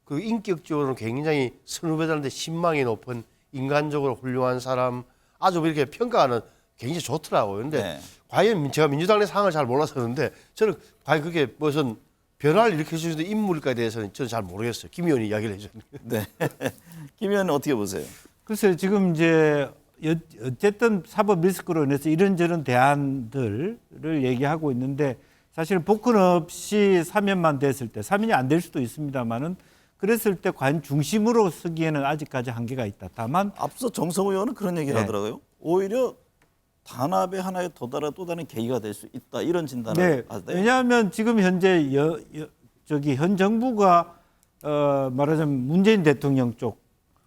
그 인격적으로 굉장히 선후배들한테 신망이 높은 인간적으로 훌륭한 사람, 아주 이렇게 평가하는 굉장히 좋더라고요. 근데 네. 과연 제가 민주당 내 상황을 잘 몰라서 그런데 저는 과연 그게 무슨 변화를 일으킬 수 있는 인물일까에 대해서는 저는 잘 모르겠어요. 김 의원이 이야기를 해줬는데. 네. 김 의원은 어떻게 보세요? 글쎄요, 지금 이제 어쨌든 사법 리스크로 인해서 이런저런 대안들을 얘기하고 있는데, 사실 복권 없이 사면만 됐을 때, 사면이 안 될 수도 있습니다만은 그랬을 때 과연 중심으로 서기에는 아직까지 한계가 있다. 다만 앞서 정성호 의원은 그런 얘기를 네. 하더라고요. 오히려 단합의 하나의 또 다른 계기가 될 수 있다, 이런 진단을 네, 하세요. 왜냐하면 지금 현재 현 정부가 말하자면 문재인 대통령 쪽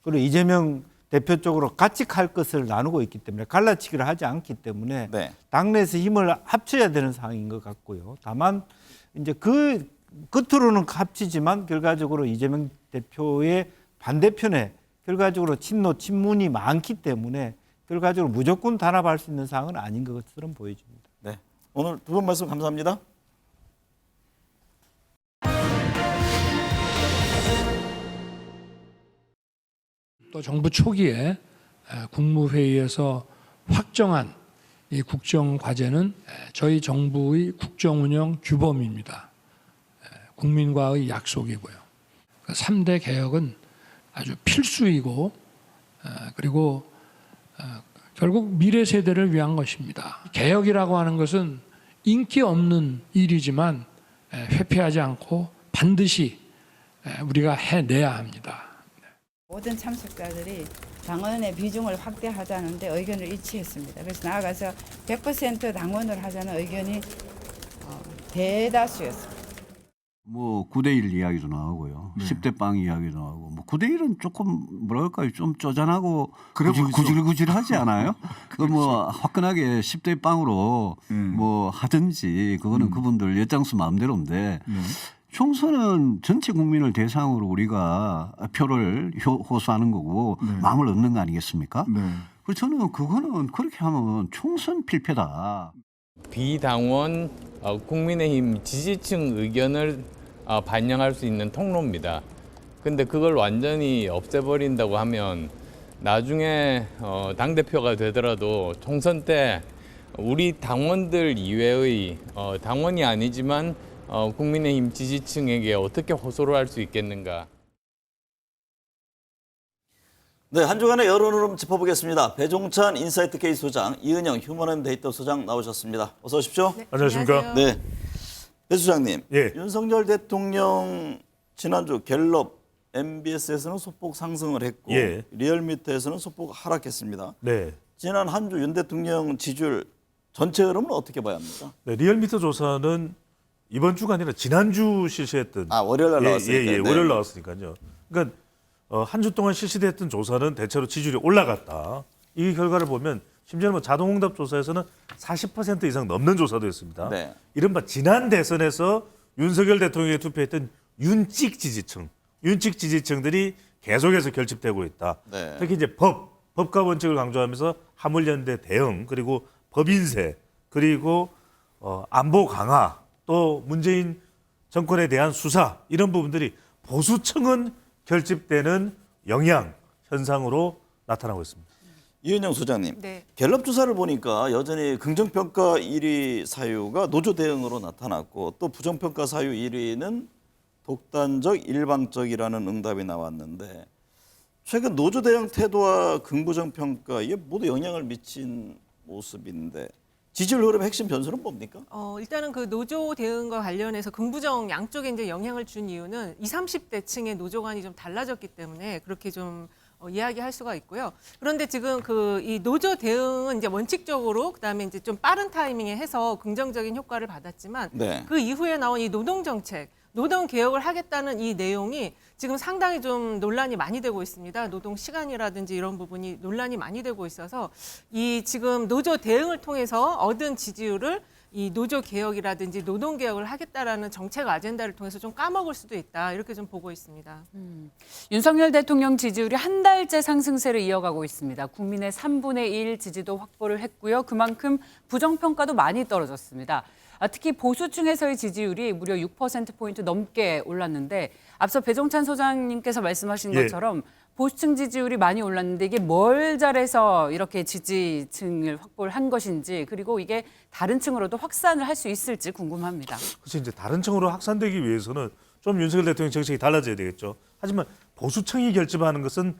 그리고 이재명 대표 쪽으로 같이 갈 것을 나누고 있기 때문에, 갈라치기를 하지 않기 때문에 네. 당내에서 힘을 합쳐야 되는 상황인 것 같고요. 다만 이제 그 겉으로는 합치지만 결과적으로 이재명 대표의 반대편에 결과적으로 친문이 많기 때문에 결과적으로 무조건 단합할 수 있는 상황은 아닌 것처럼 보여집니다. 네. 오늘 두 분 말씀 감사합니다. 또 정부 초기에 국무회의에서 확정한 이 국정과제는 저희 정부의 국정운영 규범입니다. 국민과의 약속이고요. 3대 개혁은 아주 필수이고 그리고 결국 미래 세대를 위한 것입니다. 개혁이라고 하는 것은 인기 없는 일이지만 회피하지 않고 반드시 우리가 해내야 합니다. 모든 참석자들이 당원의 비중을 확대하자는데 의견을 일치했습니다. 그래서 나아가서 100% 당원을 하자는 의견이 대다수였습니다. 뭐 9대1 이야기도 나오고요. 10대 빵 이야기도 나오고. 뭐 9대1은 조금 뭐랄까요? 좀 쪼잔하고 구질구질하지 않아요? 그 뭐 화끈하게 10대 빵으로 뭐 하든지 그거는 그분들 엿장수 마음대로인데 총선은 전체 국민을 대상으로 우리가 표를 호소하는 거고 마음을 얻는 거 아니겠습니까? 그래서 저는 그거는 그렇게 하면 총선 필패다. 비당원 국민의힘 지지층 의견을 반영할 수 있는 통로입니다. 근데 그걸 완전히 없애버린다고 하면 나중에 당대표가 되더라도 총선 때 우리 당원들 이외의 당원이 아니지만 국민의힘 지지층에게 어떻게 호소를 할 수 있겠는가. 네, 한 주간의 여론 흐름 짚어보겠습니다. 배종찬 인사이트 K 소장, 이은영 휴먼앤 데이터 소장 나오셨습니다. 어서 오십시오. 네, 안녕하십니까. 네, 배 소장님. 예. 윤석열 대통령 지난주 갤럽 MBS에서는 소폭 상승을 했고 예. 리얼미터에서는 소폭 하락했습니다. 네. 지난 한 주 윤 대통령 지지율 전체 흐름은 어떻게 봐야 합니까? 네, 리얼미터 조사는 이번 주가 아니라 지난주 실시했던 월요일 날 나왔으니까. 예, 월요일 나왔으니까요. 그러니까 한 주 동안 실시됐던 조사는 대체로 지지율이 올라갔다. 이 결과를 보면 심지어는 뭐 자동응답 조사에서는 40% 이상 넘는 조사도 했습니다. 네. 이른바 지난 대선에서 윤석열 대통령에 투표했던 윤찍 지지층들이 계속해서 결집되고 있다. 네. 특히 이제 법과 원칙을 강조하면서 화물연대 대응, 그리고 법인세, 그리고 안보 강화, 또 문재인 정권에 대한 수사, 이런 부분들이 보수층은 결집되는 영향 현상으로 나타나고 있습니다. 이은영 소장님, 네. 갤럽 조사를 보니까 여전히 긍정평가 1위 사유가 노조 대응으로 나타났고 또 부정평가 사유 1위는 독단적, 일방적이라는 응답이 나왔는데 최근 노조 대응 태도와 긍부정 평가에 모두 영향을 미친 모습인데 지지율 흐름의 핵심 변수는 뭡니까? 일단은 그 노조 대응과 관련해서 긍부정 양쪽에 이제 영향을 준 이유는 20, 30대층의 노조관이 좀 달라졌기 때문에 그렇게 좀 이야기할 수가 있고요. 그런데 지금 이 노조 대응은 이제 원칙적으로 그다음에 이제 좀 빠른 타이밍에 해서 긍정적인 효과를 받았지만 네. 그 이후에 나온 이 노동 정책, 노동 개혁을 하겠다는 이 내용이 지금 상당히 좀 논란이 많이 되고 있습니다. 노동 시간이라든지 이런 부분이 논란이 많이 되고 있어서 이 지금 노조 대응을 통해서 얻은 지지율을 이 노조 개혁이라든지 노동 개혁을 하겠다라는 정책 아젠다를 통해서 좀 까먹을 수도 있다. 이렇게 좀 보고 있습니다. 윤석열 대통령 지지율이 한 달째 상승세를 이어가고 있습니다. 국민의 3분의 1 지지도 확보를 했고요. 그만큼 부정평가도 많이 떨어졌습니다. 특히 보수층에서의 지지율이 무려 6%포인트 넘게 올랐는데 앞서 배종찬 소장님께서 말씀하신 것처럼 보수층 지지율이 많이 올랐는데 이게 뭘 잘해서 이렇게 지지층을 확보를 한 것인지 그리고 이게 다른 층으로도 확산을 할 수 있을지 궁금합니다. 그래서 이제 다른 층으로 확산되기 위해서는 좀 윤석열 대통령 정책이 달라져야 되겠죠. 하지만 보수층이 결집하는 것은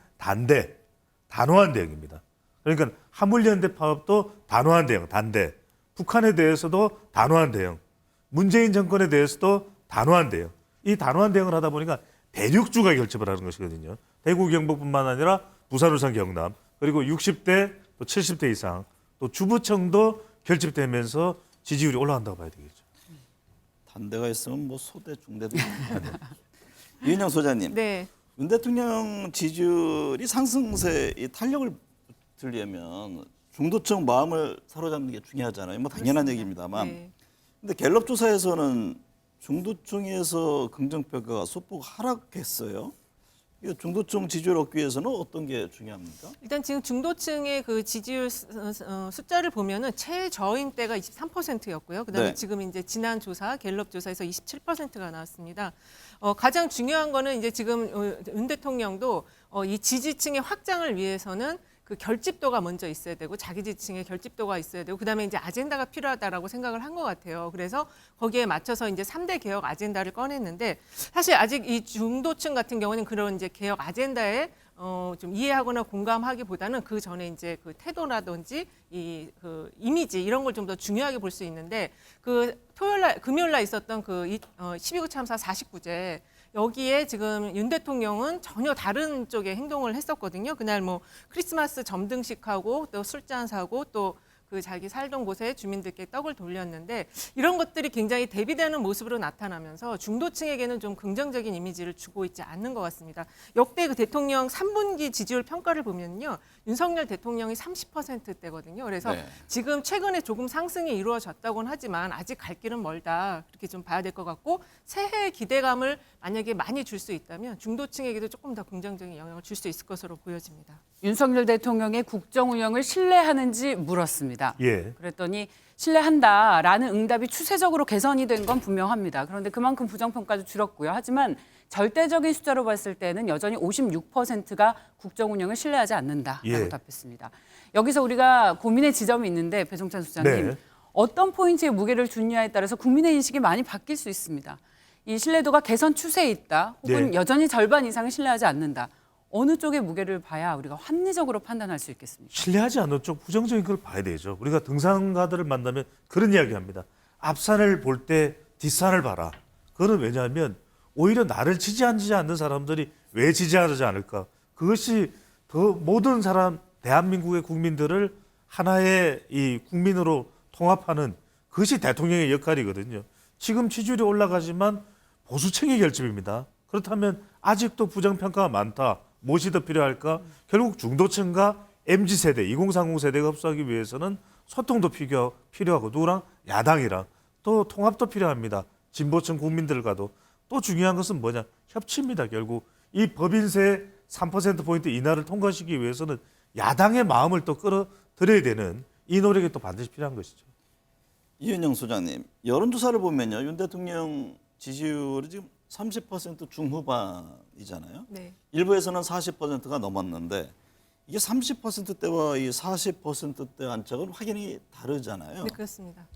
단호한 대응입니다. 그러니까 화물연대 파업도 단호한 대응, 단대. 북한에 대해서도 단호한 대응, 문재인 정권에 대해서도 단호한 대응. 이 단호한 대응을 하다 보니까 대륙주가 결집을 하는 것이거든요. 대구, 경북뿐만 아니라 부산, 울산, 경남, 그리고 60대, 또 70대 이상, 또 주부층도 결집되면서 지지율이 올라간다고 봐야 되겠죠. 단대가 있으면 뭐 소대, 중대도 있는데. 이은영 소장님, 네. 윤 대통령 지지율이 상승세 이 탄력을 들려면 중도층 마음을 사로잡는 게 중요하잖아요. 뭐 당연한 그렇습니다. 얘기입니다만. 네. 근데 갤럽 조사에서는 중도층에서 긍정평가가 소폭 하락했어요. 이 중도층 지지율 얻기 위해서는 어떤 게 중요합니까? 일단 지금 중도층의 그 지지율 숫자를 보면은 최저임 때가 23%였고요. 그다음에 네. 지금 이제 지난 조사 갤럽 조사에서 27%가 나왔습니다. 가장 중요한 거는 이제 지금 윤 대통령도 이 지지층의 확장을 위해서는 그 결집도가 먼저 있어야 되고 자기 지지층의 결집도가 있어야 되고 그다음에 이제 아젠다가 필요하다라고 생각을 한 것 같아요. 그래서 거기에 맞춰서 이제 3대 개혁 아젠다를 꺼냈는데 사실 아직 이 중도층 같은 경우는 그런 이제 개혁 아젠다에 좀 이해하거나 공감하기보다는 그 전에 이제 그 태도라든지 이 그 이미지 이런 걸 좀 더 중요하게 볼 수 있는데 그 금요일날 있었던 그 12구 참사 49제 여기에 지금 윤 대통령은 전혀 다른 쪽의 행동을 했었거든요. 그날 뭐 크리스마스 점등식하고 또 술잔 사고 또 그 자기 살던 곳에 주민들께 떡을 돌렸는데 이런 것들이 굉장히 대비되는 모습으로 나타나면서 중도층에게는 좀 긍정적인 이미지를 주고 있지 않는 것 같습니다. 역대 그 대통령 3분기 지지율 평가를 보면요. 윤석열 대통령이 30%대거든요. 그래서 네. 지금 최근에 조금 상승이 이루어졌다고는 하지만 아직 갈 길은 멀다. 그렇게 좀 봐야 될 것 같고 새해 기대감을 만약에 많이 줄 수 있다면 중도층에게도 조금 더 긍정적인 영향을 줄 수 있을 것으로 보여집니다. 윤석열 대통령의 국정 운영을 신뢰하는지 물었습니다. 예. 그랬더니 신뢰한다라는 응답이 추세적으로 개선이 된 건 분명합니다. 그런데 그만큼 부정평가도 줄었고요. 하지만 절대적인 숫자로 봤을 때는 여전히 56%가 국정 운영을 신뢰하지 않는다라고 예. 답했습니다. 여기서 우리가 고민의 지점이 있는데 배종찬 소장님 네. 어떤 포인트에 무게를 두느냐에 따라서 국민의 인식이 많이 바뀔 수 있습니다. 이 신뢰도가 개선 추세에 있다 혹은 네. 여전히 절반 이상을 신뢰하지 않는다. 어느 쪽의 무게를 봐야 우리가 합리적으로 판단할 수 있겠습니까? 신뢰하지 않는 쪽 부정적인 걸 봐야 되죠. 우리가 등산가들을 만나면 그런 이야기합니다. 앞산을 볼 때 뒷산을 봐라. 그거는 왜냐하면 오히려 나를 지지하지 않는 사람들이 왜 지지하지 않을까? 그것이 더 모든 사람 대한민국의 국민들을 하나의 이 국민으로 통합하는 그것이 대통령의 역할이거든요. 지금 지지율이 올라가지만 보수층의 결집입니다. 그렇다면 아직도 부정평가가 많다. 무엇이 더 필요할까? 결국 중도층과 MZ세대, 2030 세대가 흡수하기 위해서는 소통도 필요하고 누구랑? 야당이랑 또 통합도 필요합니다. 진보층 국민들과도. 또 중요한 것은 뭐냐? 협치입니다. 결국 이 법인세 3%포인트 인하를 통과시키기 위해서는 야당의 마음을 또 끌어들여야 되는 이 노력이 또 반드시 필요한 것이죠. 이은영 소장님, 여론조사를 보면요. 윤 대통령 지지율이 지금 30% 중후반이잖아요. 네. 일부에서는 40%가 넘었는데 이게 30%대와 이 40%대 안착은 확연히 다르잖아요. 네, 그렇습니다.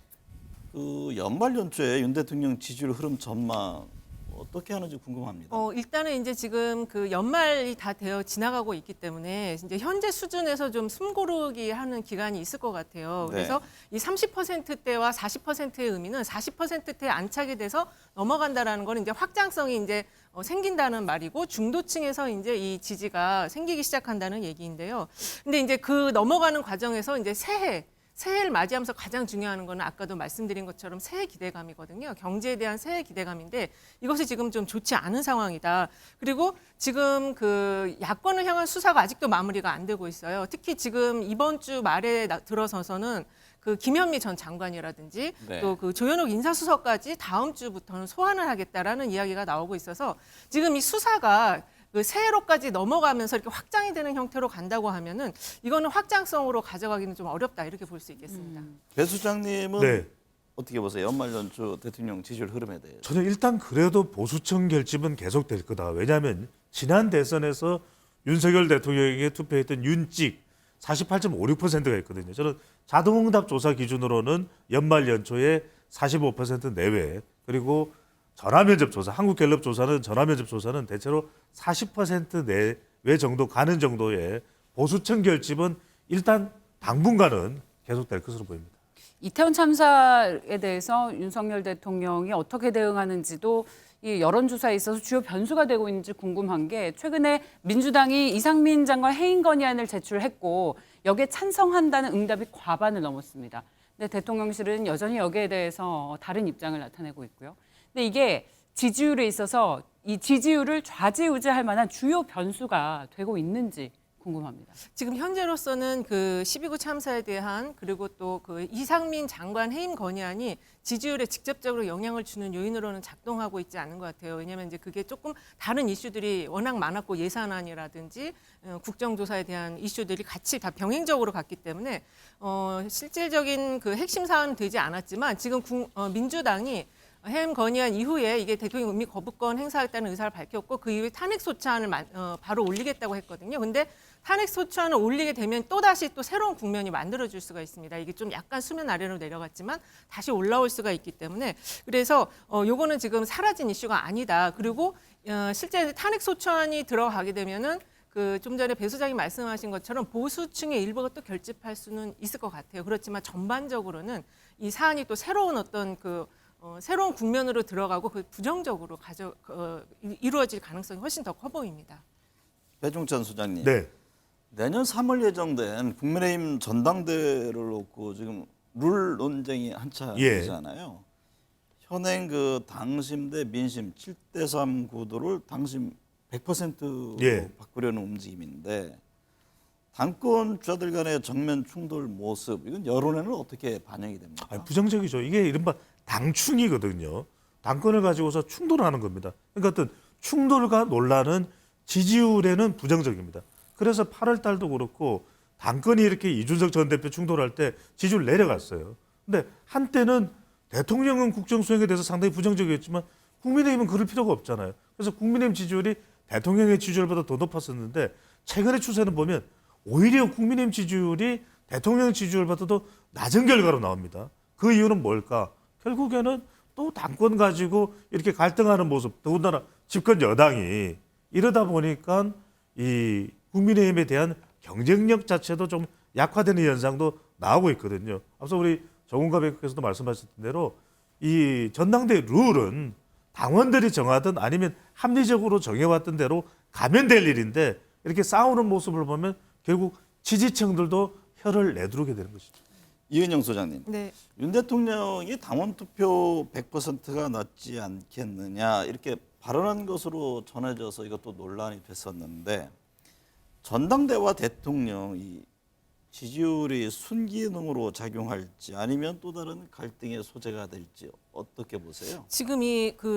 그 연말 연초에 윤 대통령 지지율 흐름 전망 어떻게 하는지 궁금합니다. 일단은 이제 지금 그 연말이 다 되어 지나가고 있기 때문에 이제 현재 수준에서 좀 숨고르기 하는 기간이 있을 것 같아요. 네. 그래서 이 30%대와 40%의 의미는 40%대에 안착이 돼서 넘어간다라는 거는 이제 확장성이 이제 생긴다는 말이고 중도층에서 이제 이 지지가 생기기 시작한다는 얘기인데요. 근데 이제 그 넘어가는 과정에서 이제 새해를 맞이하면서 가장 중요한 거는 아까도 말씀드린 것처럼 새해 기대감이거든요. 경제에 대한 새해 기대감인데 이것이 지금 좀 좋지 않은 상황이다. 그리고 지금 그 야권을 향한 수사가 아직도 마무리가 안 되고 있어요. 특히 지금 이번 주 말에 들어서서는 그 김현미 전 장관이라든지 네. 또 그 조현옥 인사수석까지 다음 주부터는 소환을 하겠다라는 이야기가 나오고 있어서 지금 이 수사가 그 새해로까지 넘어가면서 이렇게 확장이 되는 형태로 간다고 하면은 이거는 확장성으로 가져가기는 좀 어렵다 이렇게 볼 수 있겠습니다. 배 수장님은 네. 어떻게 보세요? 연말 연초 대통령 지지율 흐름에 대해서. 저는 일단 그래도 보수층 결집은 계속될 거다. 왜냐하면 지난 대선에서 윤석열 대통령에게 투표했던 윤찍 48.56%가 있거든요. 저는 자동응답 조사 기준으로는 연말 연초에 45% 내외 그리고 전화면접 조사, 한국갤럽 조사는 전화면접 조사는 대체로 40% 내외 정도 가는 정도의 보수층 결집은 일단 당분간은 계속될 것으로 보입니다. 이태원 참사에 대해서 윤석열 대통령이 어떻게 대응하는지도 이 여론조사에 있어서 주요 변수가 되고 있는지 궁금한 게 최근에 민주당이 이상민 장관 해임 건의안을 제출했고 여기에 찬성한다는 응답이 과반을 넘었습니다. 근데 대통령실은 여전히 여기에 대해서 다른 입장을 나타내고 있고요. 근데 이게 지지율에 있어서 이 지지율을 좌지우지할 만한 주요 변수가 되고 있는지 궁금합니다. 지금 현재로서는 그 12구 참사에 대한 그리고 또 그 이상민 장관 해임 건의안이 지지율에 직접적으로 영향을 주는 요인으로는 작동하고 있지 않은 것 같아요. 왜냐하면 이제 그게 조금 다른 이슈들이 워낙 많았고 예산안이라든지 국정조사에 대한 이슈들이 같이 다 병행적으로 갔기 때문에 실질적인 그 핵심 사안은 되지 않았지만 지금 민주당이 해임 건의안 이후에 이게 대통령 임기 거부권 행사하겠다는 의사를 밝혔고 그 이후에 탄핵 소추안을 바로 올리겠다고 했거든요. 근데 탄핵 소추안을 올리게 되면 또다시 또 새로운 국면이 만들어질 수가 있습니다. 이게 좀 약간 수면 아래로 내려갔지만 다시 올라올 수가 있기 때문에 그래서 요거는 지금 사라진 이슈가 아니다. 그리고 실제 탄핵 소추안이 들어가게 되면은 그 좀 전에 배 소장이 말씀하신 것처럼 보수층의 일부가 또 결집할 수는 있을 것 같아요. 그렇지만 전반적으로는 이 사안이 또 새로운 어떤 새로운 국면으로 들어가고 그 부정적으로 이루어질 가능성이 훨씬 더 커 보입니다. 배종찬 소장님. 네. 내년 3월 예정된 국민의힘 전당대회를 놓고 지금 룰 논쟁이 한창이잖아요. 현행 그 당심 대 민심 7대3 구도를 당심 100%로 바꾸려는 움직임인데 당권 주자들 간의 정면 충돌 모습 이건 여론에는 어떻게 반영이 됩니까? 부정적이죠. 이게 이른바 당충이거든요. 당권을 가지고서 충돌하는 겁니다. 그러니까 어떤 충돌과 논란은 지지율에는 부정적입니다. 그래서 8월 달도 그렇고 당권이 이렇게 이준석 전 대표 충돌할 때 지지율 내려갔어요. 근데 한때는 대통령은 국정 수행에 대해서 상당히 부정적이었지만 국민의힘은 그럴 필요가 없잖아요. 그래서 국민의힘 지지율이 대통령의 지지율보다 더 높았었는데 최근의 추세는 보면 오히려 국민의힘 지지율이 대통령 지지율보다도 낮은 결과로 나옵니다. 그 이유는 뭘까? 결국에는 또 당권 가지고 이렇게 갈등하는 모습, 더군다나 집권 여당이 이러다 보니까 이 국민의힘에 대한 경쟁력 자체도 좀 약화되는 현상도 나오고 있거든요. 앞서 우리 정운갑 의원께서도 말씀하셨던 대로 이 전당대회 룰은 당원들이 정하든 아니면 합리적으로 정해왔던 대로 가면 될 일인데 이렇게 싸우는 모습을 보면 결국 지지층들도 혀를 내두르게 되는 것이죠. 이은영 소장님. 네. 윤 대통령이 당원 투표 100%가 낮지 않겠느냐 이렇게 발언한 것으로 전해져서 이것도 논란이 됐었는데 전당대회와 대통령 이 지지율이 순기능으로 작용할지 아니면 또 다른 갈등의 소재가 될지 어떻게 보세요? 지금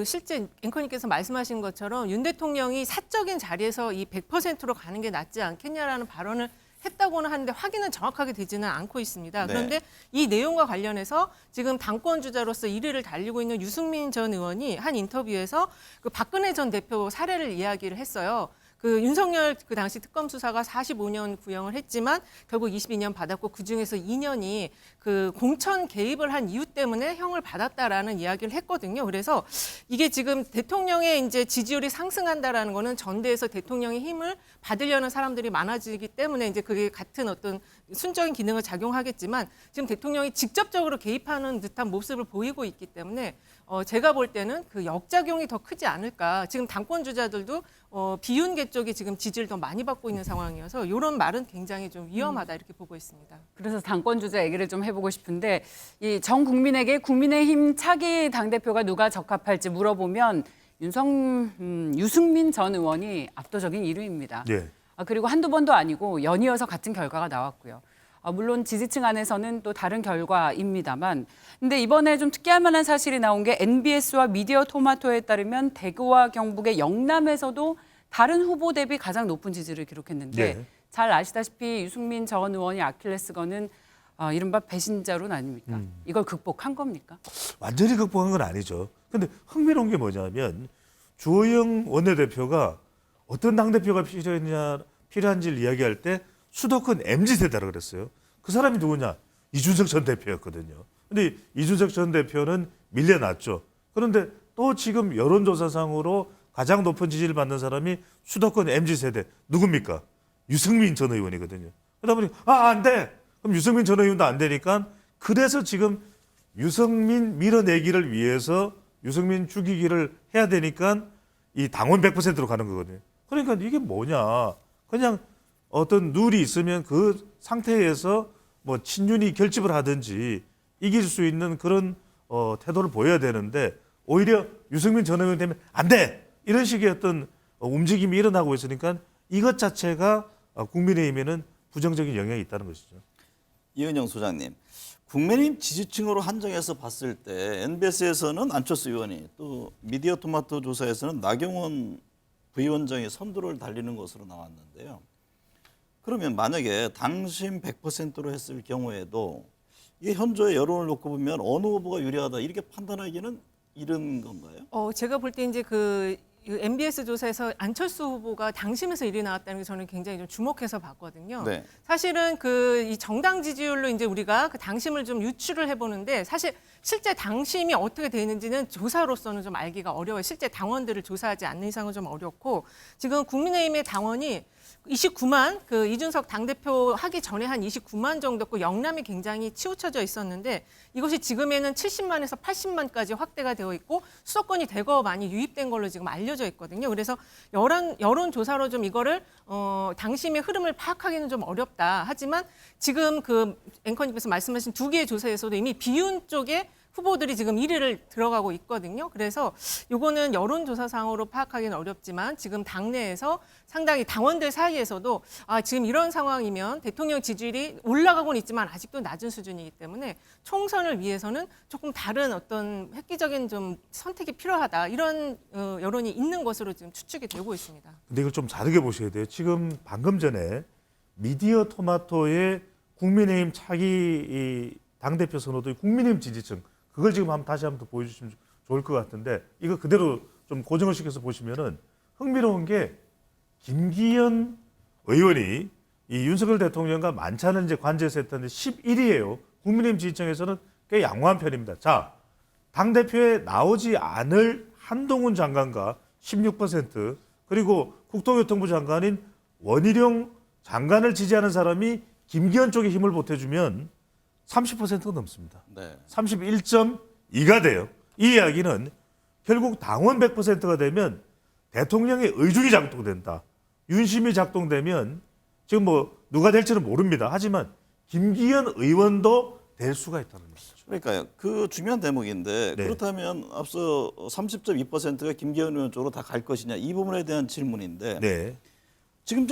실제 앵커님께서 말씀하신 것처럼 윤 대통령이 사적인 자리에서 이 100%로 가는 게 낫지 않겠냐라는 발언을 했다고는 하는데 확인은 정확하게 되지는 않고 있습니다. 그런데 이 내용과 관련해서 지금 당권 주자로서 1위를 달리고 있는 유승민 전 의원이 한 인터뷰에서 그 박근혜 전 대표 사례를 이야기를 했어요. 그 윤석열 그 당시 특검 수사가 45년 구형을 했지만 결국 22년 받았고 그 중에서 2년이 그 공천 개입을 한 이유 때문에 형을 받았다라는 이야기를 했거든요. 그래서 이게 지금 대통령의 이제 지지율이 상승한다라는 거는 전대에서 대통령의 힘을 받으려는 사람들이 많아지기 때문에 이제 그게 같은 어떤 순적인 기능을 작용하겠지만 지금 대통령이 직접적으로 개입하는 듯한 모습을 보이고 있기 때문에 제가 볼 때는 그 역작용이 더 크지 않을까. 지금 당권 주자들도 비윤계 쪽이 지금 지지를 더 많이 받고 있는 상황이어서 이런 말은 굉장히 좀 위험하다 이렇게 보고 있습니다. 그래서 당권 주자 얘기를 좀 해보고 싶은데 이 전 국민에게 국민의힘 차기 당대표가 누가 적합할지 물어보면 유승민 전 의원이 압도적인 1위입니다. 그리고 한두 번도 아니고 연이어서 같은 결과가 나왔고요. 물론 지지층 안에서는 또 다른 결과입니다만 근데 이번에 좀 특이할 만한 사실이 나온 게 NBS와 미디어 토마토에 따르면 대구와 경북의 영남에서도 다른 후보 대비 가장 높은 지지를 기록했는데 잘 아시다시피 유승민 전 의원이 아킬레스건은 이른바 배신자론 아닙니까? 이걸 극복한 겁니까? 완전히 극복한 건 아니죠. 근데 흥미로운 게 뭐냐면 주호영 원내대표가 어떤 당대표가 필요한지를 이야기할 때 수도권 MZ세대라고 그랬어요. 그 사람이 누구냐? 이준석 전 대표였거든요. 근데 이준석 전 대표는 밀려났죠. 그런데 또 지금 여론조사상으로 가장 높은 지지를 받는 사람이 수도권 MZ세대 누굽니까? 유승민 전 의원이거든요. 그러다 보니 안 돼. 그럼 유승민 전 의원도 안 되니까 그래서 지금 유승민 밀어내기를 위해서 유승민 죽이기를 해야 되니까 이 당원 100%로 가는 거거든요. 그러니까 이게 뭐냐. 그냥 어떤 룰이 있으면 그 상태에서 뭐 친윤이 결집을 하든지 이길 수 있는 그런 태도를 보여야 되는데 오히려 유승민 전 의원 되면 안 돼! 이런 식의 어떤 움직임이 일어나고 있으니까 이것 자체가 국민의힘에는 부정적인 영향이 있다는 것이죠. 이은영 소장님, 국민의힘 지지층으로 한정해서 봤을 때 NBS에서는 안철수 의원이 또 미디어 토마토 조사에서는 나경원 부위원장이 선두를 달리는 것으로 나왔는데요. 그러면 만약에 당심 100%로 했을 경우에도 이 현저의 여론을 놓고 보면 어느 후보가 유리하다 이렇게 판단하기는 이른 건가요? 제가 볼 때 이제 그 MBS 조사에서 안철수 후보가 당심에서 1위 나왔다는 게 저는 굉장히 좀 주목해서 봤거든요. 네. 사실은 이 정당 지지율로 이제 우리가 그 당심을 좀 유추를 해보는데 사실 실제 당심이 어떻게 되는지는 조사로서는 좀 알기가 어려워요. 실제 당원들을 조사하지 않는 이상은 좀 어렵고 지금 국민의힘의 당원이 29만 이준석 당대표 하기 전에 한 29만 정도고 영남이 굉장히 치우쳐져 있었는데 이것이 지금에는 70만에서 80만까지 확대가 되어 있고 수도권이 대거 많이 유입된 걸로 지금 알려져 있거든요. 그래서 여론조사로 좀 이거를 당심의 흐름을 파악하기는 좀 어렵다. 하지만 지금 그 앵커님께서 말씀하신 두 개의 조사에서도 이미 비윤 쪽에 후보들이 지금 1위를 들어가고 있거든요. 그래서 요거는 여론조사상으로 파악하기는 어렵지만 지금 당내에서 상당히 당원들 사이에서도 지금 이런 상황이면 대통령 지지율이 올라가고는 있지만 아직도 낮은 수준이기 때문에 총선을 위해서는 조금 다른 어떤 획기적인 좀 선택이 필요하다. 이런 여론이 있는 것으로 지금 추측이 되고 있습니다. 근데 이걸 좀 다르게 보셔야 돼요. 지금 방금 전에 미디어 토마토의 국민의힘 차기 당대표 선호도의 국민의힘 지지층 그걸 지금 다시 한번 더 보여주시면 좋을 것 같은데 이거 그대로 좀 고정을 시켜서 보시면은 흥미로운 게 김기현 의원이 이 윤석열 대통령과 많지 않은 이제 관제에서 했던데 11위예요. 국민의힘 지지층에서는 꽤 양호한 편입니다. 자, 당대표에 나오지 않을 한동훈 장관과 16% 그리고 국토교통부 장관인 원희룡 장관을 지지하는 사람이 김기현 쪽에 힘을 보태주면 30%가 넘습니다. 네. 31.2가 돼요. 이 이야기는 결국 당원 100%가 되면 대통령의 의중이 작동된다. 윤심이 작동되면 지금 뭐 누가 될지는 모릅니다. 하지만 김기현 의원도 될 수가 있다는 것이죠. 그러니까요. 그 중요한 대목인데 네. 그렇다면 앞서 30.2%가 김기현 의원 쪽으로 다 갈 것이냐 이 부분에 대한 질문인데 네. 지금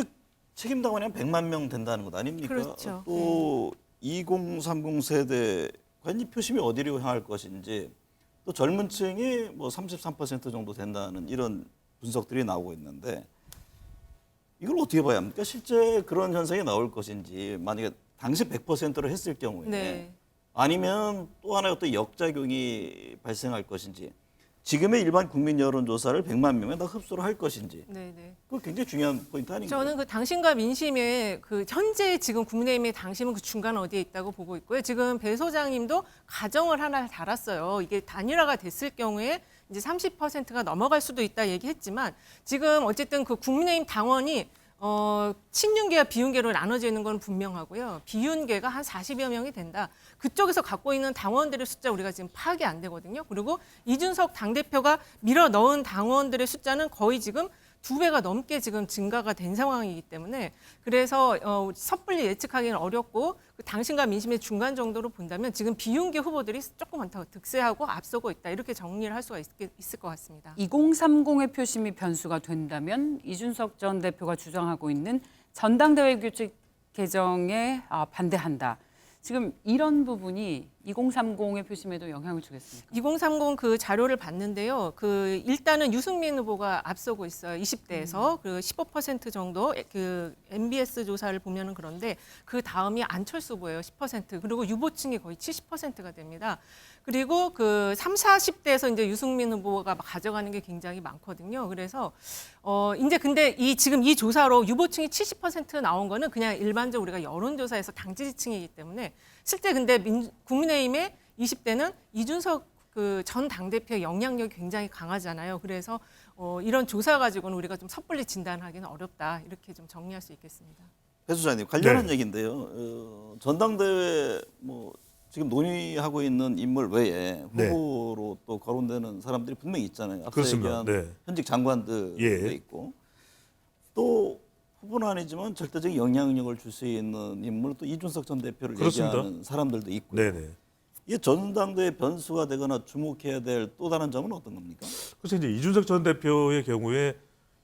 책임 당원이 한 100만 명 된다는 것 아닙니까? 그렇죠. 또 2030 세대 과연 이 표심이 어디로 향할 것인지 또 젊은 층이 뭐 33% 정도 된다는 이런 분석들이 나오고 있는데 이걸 어떻게 봐야 합니까? 실제 그런 현상이 나올 것인지 만약에 당시 100%로 했을 경우에 네. 아니면 또 하나의 어떤 역작용이 발생할 것인지 지금의 일반 국민 여론조사를 100만 명에 다 흡수를 할 것인지 네네. 그거 굉장히 중요한 포인트 아닌가요? 저는 그 당심과 민심의 그 현재 지금 국민의힘의 당심은 그 중간 어디에 있다고 보고 있고요. 지금 배 소장님도 가정을 하나 달았어요. 이게 단일화가 됐을 경우에 이제 30%가 넘어갈 수도 있다 얘기했지만 지금 어쨌든 그 국민의힘 당원이 친윤계와 비윤계로 나눠져 있는 건 분명하고요. 비윤계가 한 40여 명이 된다. 그쪽에서 갖고 있는 당원들의 숫자 우리가 지금 파악이 안 되거든요. 그리고 이준석 당대표가 밀어 넣은 당원들의 숫자는 거의 지금 2배가 넘게 지금 증가가 된 상황이기 때문에 그래서 섣불리 예측하기는 어렵고 그 당심과 민심의 중간 정도로 본다면 지금 비윤계 후보들이 조금 더 득세하고 앞서고 있다. 이렇게 정리를 할 수가 있을 것 같습니다. 2030의 표심이 변수가 된다면 이준석 전 대표가 주장하고 있는 전당대회 규칙 개정에 반대한다. 지금 이런 부분이 2030의 표심에도 영향을 주겠습니까? 2030 그 자료를 봤는데요. 그 일단은 유승민 후보가 앞서고 있어요. 20대에서 그 15% 정도 그 MBS 조사를 보면은 그런데 그 다음이 안철수 후보예요. 10%. 그리고 유보층이 거의 70%가 됩니다. 그리고 그 30, 40대에서 이제 유승민 후보가 가져가는 게 굉장히 많거든요. 그래서 이제 근데 지금 이 조사로 유보층이 70% 나온 거는 그냥 일반적으로 우리가 여론조사에서 당 지지층이기 때문에 실제 근데 국민의힘의 20대는 이준석 그 전 당대표의 영향력이 굉장히 강하잖아요. 그래서 이런 조사 가지고는 우리가 좀 섣불리 진단하기는 어렵다. 이렇게 좀 정리할 수 있겠습니다. 배 소장님 관련한 얘기인데요. 전당대회 뭐 지금 논의하고 있는 인물 외에 후보로 또 거론되는 사람들이 분명히 있잖아요. 앞서 그렇습니다. 얘기한 현직 장관들도 있고 또 후보는 아니지만 절대적인 영향력을 줄 수 있는 인물 또 이준석 전 대표를 그렇습니다. 얘기하는 사람들도 있고요. 네네. 이게 전당대회 변수가 되거나 주목해야 될 또 다른 점은 어떤 겁니까? 그래서 이제 이준석 전 대표의 경우에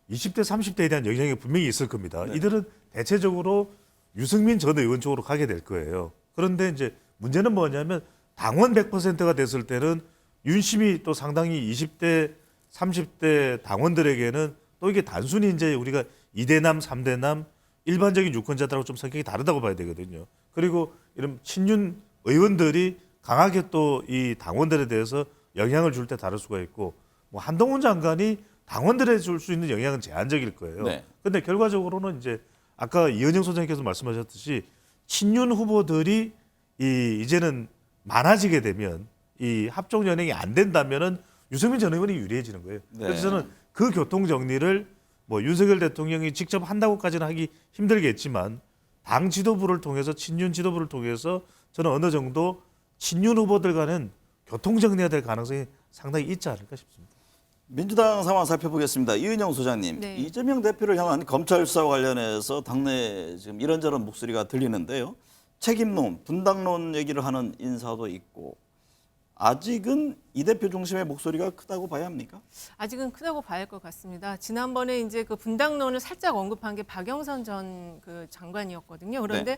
20대, 30대에 대한 영향이 분명히 있을 겁니다. 네. 이들은 대체적으로 유승민 전 의원 쪽으로 가게 될 거예요. 그런데 이제 문제는 뭐냐면 당원 100%가 됐을 때는 윤심이 또 상당히 20대, 30대 당원들에게는 또 이게 단순히 이제 우리가 2대남, 3대남 일반적인 유권자들하고 좀 성격이 다르다고 봐야 되거든요. 그리고 이런 친윤 의원들이 강하게 또 이 당원들에 대해서 영향을 줄 때 다를 수가 있고 뭐 한동훈 장관이 당원들에 줄 수 있는 영향은 제한적일 거예요. 네. 근데 결과적으로는 이제 아까 이은영 소장님께서 말씀하셨듯이 친윤 후보들이 이제는 많아지게 되면 이 합종 연행이 안 된다면은 유승민 전 의원이 유리해지는 거예요. 네. 그래서 저는 그 교통 정리를 뭐 윤석열 대통령이 직접 한다고까지는 하기 힘들겠지만 당 지도부를 통해서 친윤 지도부를 통해서 저는 어느 정도 친윤 후보들 간은 교통 정리가 될 가능성이 상당히 있지 않을까 싶습니다. 민주당 상황 살펴보겠습니다. 이은영 소장님, 네. 이재명 대표를 향한 검찰 수사와 관련해서 당내 지금 이런저런 목소리가 들리는데요. 책임론, 분당론 얘기를 하는 인사도 있고 아직은 이 대표 중심의 목소리가 크다고 봐야 합니까? 아직은 크다고 봐야 할 것 같습니다. 지난번에 이제 그 분당론을 살짝 언급한 게 박영선 전 그 장관이었거든요. 그런데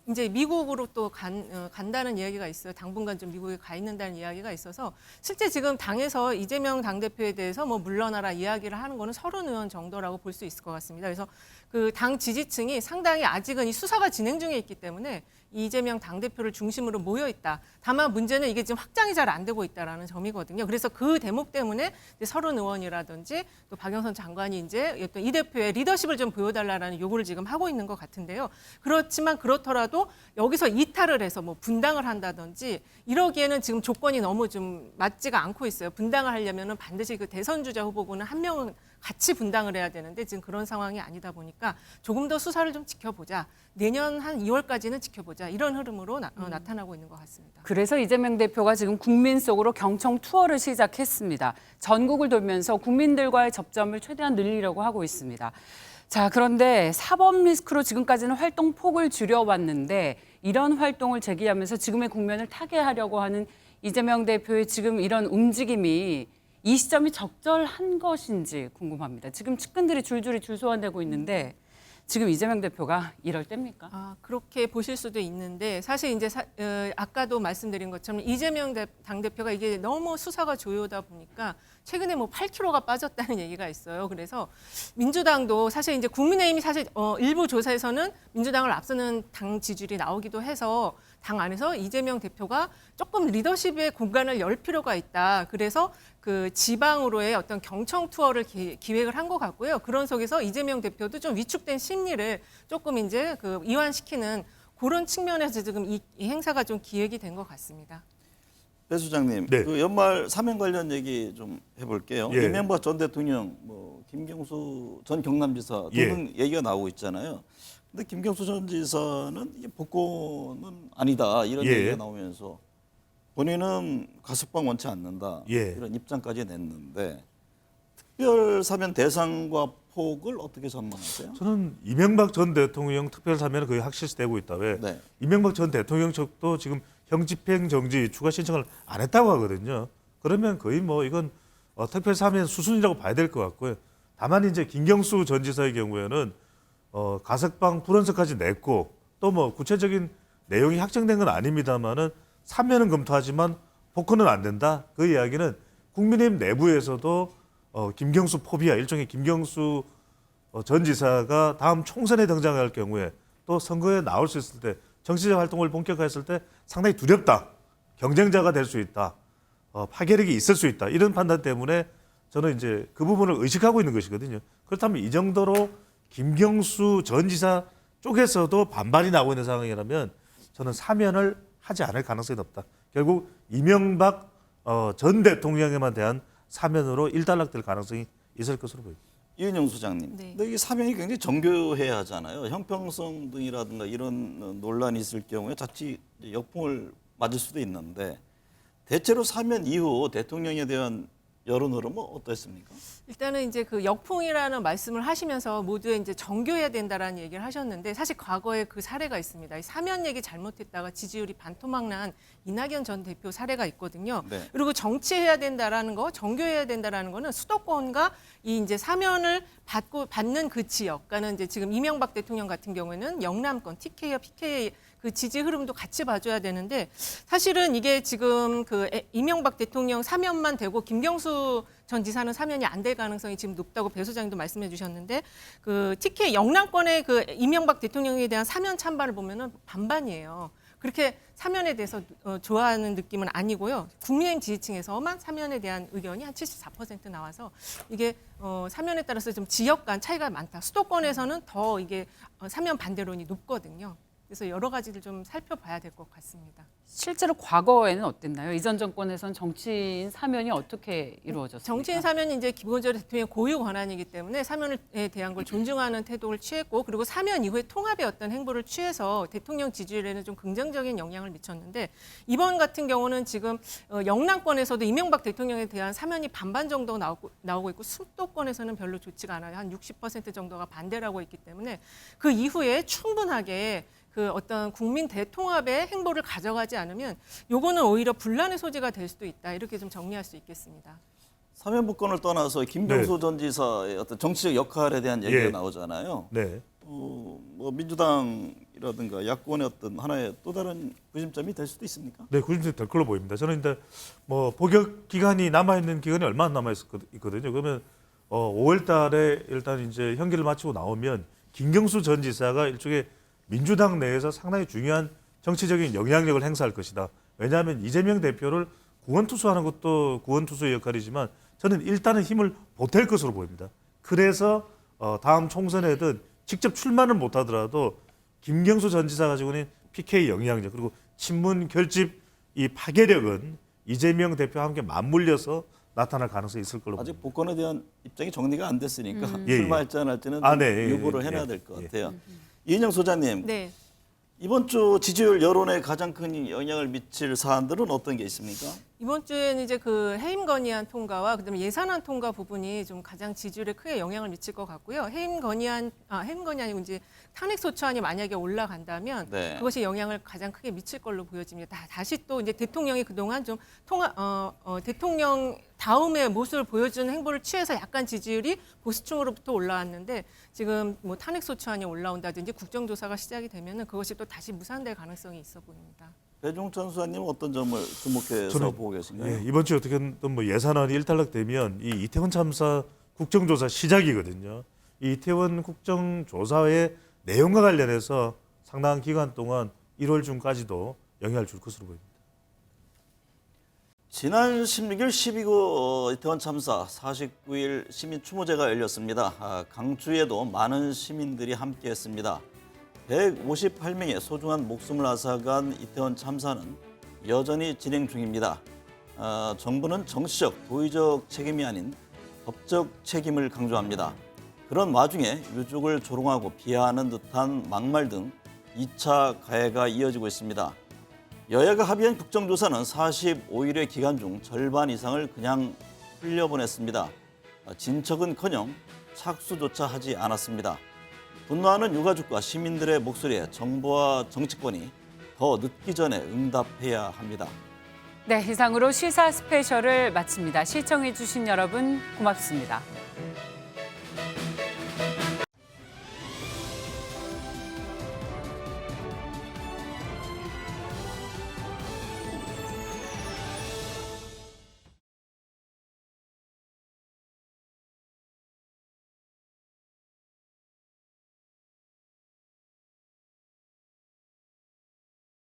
이제 미국으로 또 간다는 이야기가 있어요. 당분간 좀 미국에 가 있는다는 이야기가 있어서 실제 지금 당에서 이재명 당대표에 대해서 뭐 물러나라 이야기를 하는 거는 30의원 정도라고 볼 수 있을 것 같습니다. 그래서 그 당 지지층이 상당히 아직은 이 수사가 진행 중에 있기 때문에 이재명 당대표를 중심으로 모여 있다. 다만 문제는 이게 지금 확장이 잘 안 되고 있다라는 점이거든요. 그래서 그 대목 때문에 30의원이라든지 또 박영선 장관이 이제 어떤 이 대표의 리더십을 좀 보여달라는 요구를 지금 하고 있는 것 같은데요. 그렇지만 그렇더라도 여기서 이탈을 해서 뭐 분당을 한다든지 이러기에는 지금 조건이 너무 좀 맞지가 않고 있어요. 분당을 하려면은 반드시 그 대선 주자 후보군은 한 명은 같이 분당을 해야 되는데 지금 그런 상황이 아니다 보니까 조금 더 수사를 좀 지켜보자. 내년 한 2월까지는 지켜보자. 이런 흐름으로 나타나고 있는 것 같습니다. 그래서 이재명 대표가 지금 국민 속으로 경청 투어를 시작했습니다. 전국을 돌면서 국민들과의 접점을 최대한 늘리려고 하고 있습니다. 자, 그런데 사법 리스크로 지금까지는 활동 폭을 줄여왔는데 이런 활동을 제기하면서 지금의 국면을 타개하려고 하는 이재명 대표의 지금 이런 움직임이 이 시점이 적절한 것인지 궁금합니다. 지금 측근들이 줄줄이 줄소환되고 있는데 지금 이재명 대표가 이럴 때입니까? 그렇게 보실 수도 있는데 사실 이제 아까도 말씀드린 것처럼 이재명 당대표가 이게 너무 수사가 조요다 보니까 최근에 뭐 8kg가 빠졌다는 얘기가 있어요. 그래서 민주당도 사실 이제 국민의힘이 사실 일부 조사에서는 민주당을 앞서는 당 지지율이 나오기도 해서 당 안에서 이재명 대표가 조금 리더십의 공간을 열 필요가 있다. 그래서 그 지방으로의 어떤 경청 투어를 기획을 한 것 같고요. 그런 속에서 이재명 대표도 좀 위축된 심리를 조금 이제 그 이완시키는 그런 측면에서 지금 이 행사가 좀 기획이 된 것 같습니다. 배 소장님, 네. 그 연말 사면 관련 얘기 좀 해볼게요. 예. 이명박 전 대통령, 뭐 김경수 전 경남지사 등등 얘기가 나오고 있잖아요. 근데 김경수 전 지사는 이게 복권은 아니다 이런 얘기가 나오면서 본인은 가석방 원치 않는다 이런 입장까지 냈는데 특별 사면 대상과 폭을 어떻게 전망하세요? 저는 이명박 전 대통령 특별 사면은 거의 확실시되고 있다. 왜? 네. 이명박 전 대통령 측도 지금 형집행 정지 추가 신청을 안 했다고 하거든요. 그러면 거의 뭐 이건 특별 사면 수순이라고 봐야 될 것 같고요. 다만 이제 김경수 전 지사의 경우에는 가석방 불원서까지 냈고 또 뭐 구체적인 내용이 확정된 건 아닙니다만은 사면은 검토하지만 복권은 안 된다. 그 이야기는 국민의힘 내부에서도 김경수 포비아 일종의 김경수 전 지사가 다음 총선에 등장할 경우에 또 선거에 나올 수 있을 때 정치적 활동을 본격화했을 때 상당히 두렵다. 경쟁자가 될 수 있다. 파괴력이 있을 수 있다. 이런 판단 때문에 저는 이제 그 부분을 의식하고 있는 것이거든요. 그렇다면 이 정도로 김경수 전 지사 쪽에서도 반발이 나오고 있는 상황이라면 저는 사면을 하지 않을 가능성이 높다. 결국 이명박 전 대통령에만 대한 사면으로 일단락될 가능성이 있을 것으로 보입니다. 이은영 소장님, 네. 근데 이 사면이 굉장히 정교해야 하잖아요. 형평성 등이라든가 이런 논란이 있을 경우에 자칫 역풍을 맞을 수도 있는데 대체로 사면 이후 대통령에 대한 여론 흐름은 어땠습니까? 일단은 이제 그 역풍이라는 말씀을 하시면서 모두 이제 정교해야 된다라는 얘기를 하셨는데 사실 과거에 그 사례가 있습니다. 이 사면 얘기 잘못했다가 지지율이 반토막 난 이낙연 전 대표 사례가 있거든요. 네. 그리고 정치해야 된다라는 거, 정교해야 된다라는 거는 수도권과 이 이제 사면을 받는 그 지역, 그러니까는 이제 지금 이명박 대통령 같은 경우에는 영남권 TK와 PK 그 지지 흐름도 같이 봐줘야 되는데 사실은 이게 지금 그 이명박 대통령 사면만 되고 김경수 전 지사는 사면이 안 될 가능성이 지금 높다고 배 소장님도 말씀해 주셨는데 그 TK 영남권의 그 이명박 대통령에 대한 사면 찬반을 보면은 반반이에요. 그렇게 사면에 대해서 좋아하는 느낌은 아니고요. 국민의힘 지지층에서만 사면에 대한 의견이 한 74% 나와서 이게 사면에 따라서 좀 지역 간 차이가 많다. 수도권에서는 더 이게 사면 반대론이 높거든요. 그래서 여러 가지를 좀 살펴봐야 될 것 같습니다. 실제로 과거에는 어땠나요? 이전 정권에서는 정치인 사면이 어떻게 이루어졌습니까? 정치인 사면이 이제 기본적으로 대통령의 고유 권한이기 때문에 사면에 대한 걸 존중하는 태도를 취했고 그리고 사면 이후에 통합의 어떤 행보를 취해서 대통령 지지율에는 좀 긍정적인 영향을 미쳤는데 이번 같은 경우는 지금 영남권에서도 이명박 대통령에 대한 사면이 반반 정도 나오고 있고 수도권에서는 별로 좋지가 않아요. 한 60% 정도가 반대라고 있기 때문에 그 이후에 충분하게 그 어떤 국민 대통합의 행보를 가져가지 않으면 요거는 오히려 분란의 소지가 될 수도 있다. 이렇게 좀 정리할 수 있겠습니다. 사면 복권을 떠나서 김경수 네. 전 지사의 어떤 정치적 역할에 대한 얘기가 예. 나오잖아요. 네. 뭐 민주당이라든가 야권의 어떤 하나의 또 다른 구심점이 될 수도 있습니까? 네, 구심점이 될 걸로 보입니다. 저는 근데 뭐 복역 기간이 남아 있는 기간이 얼마나 남아 있거든요. 그러면 5월 달에 일단 이제 형기를 마치고 나오면 김경수 전 지사가 일종의 민주당 내에서 상당히 중요한 정치적인 영향력을 행사할 것이다. 왜냐하면 이재명 대표를 구원투수하는 것도 구원투수의 역할이지만 저는 일단은 힘을 보탤 것으로 보입니다. 그래서 다음 총선에든 직접 출마는 못하더라도 김경수 전 지사 가지고 있는 PK 영향력 그리고 친문 결집 이 파괴력은 이재명 대표와 함께 맞물려서 나타날 가능성이 있을 걸로 아직 봅니다. 복권에 대한 입장이 정리가 안 됐으니까 예, 예. 출마할지 안 할지는 네, 요구를 예, 해놔야 예, 될 것 예. 같아요. 이인영 소장님, 네. 이번 주 지지율 여론에 가장 큰 영향을 미칠 사안들은 어떤 게 있습니까? 이번 주에는 이제 그 해임 건의안 통과와 그다음에 예산안 통과 부분이 좀 가장 지지율에 크게 영향을 미칠 것 같고요. 해임 건의안이 아니고 이제 탄핵 소추안이 만약에 올라간다면 네. 그것이 영향을 가장 크게 미칠 걸로 보여집니다. 다시 또 이제 대통령이 그동안 좀 대통령 다음의 모습을 보여주는 행보를 취해서 약간 지지율이 보수층으로부터 올라왔는데 지금 뭐 탄핵 소추안이 올라온다든지 국정조사가 시작이 되면은 그것이 또 다시 무산될 가능성이 있어 보입니다. 배종찬 수사님은 어떤 점을 주목해서 보고 계신가요? 예, 이번 주에 어떻게든 뭐 예산안이 일단락되면 이 이태원 참사 국정조사 시작이거든요. 이 이태원 국정조사의 내용과 관련해서 상당한 기간 동안 1월 중까지도 영향을 줄 것으로 보입니다. 지난 16일 12구 이태원 참사 49일 시민 추모제가 열렸습니다. 강추에도 많은 시민들이 함께했습니다. 158명의 소중한 목숨을 앗아간 이태원 참사는 여전히 진행 중입니다. 정부는 정치적, 도의적 책임이 아닌 법적 책임을 강조합니다. 그런 와중에 유족을 조롱하고 비하하는 듯한 막말 등 2차 가해가 이어지고 있습니다. 여야가 합의한 국정조사는 45일의 기간 중 절반 이상을 그냥 흘려보냈습니다. 진척은커녕 착수조차 하지 않았습니다. 분노하는 유가족과 시민들의 목소리에 정부와 정치권이 더 늦기 전에 응답해야 합니다. 네, 이상으로 시사 스페셜을 마칩니다. 시청해주신 여러분 고맙습니다.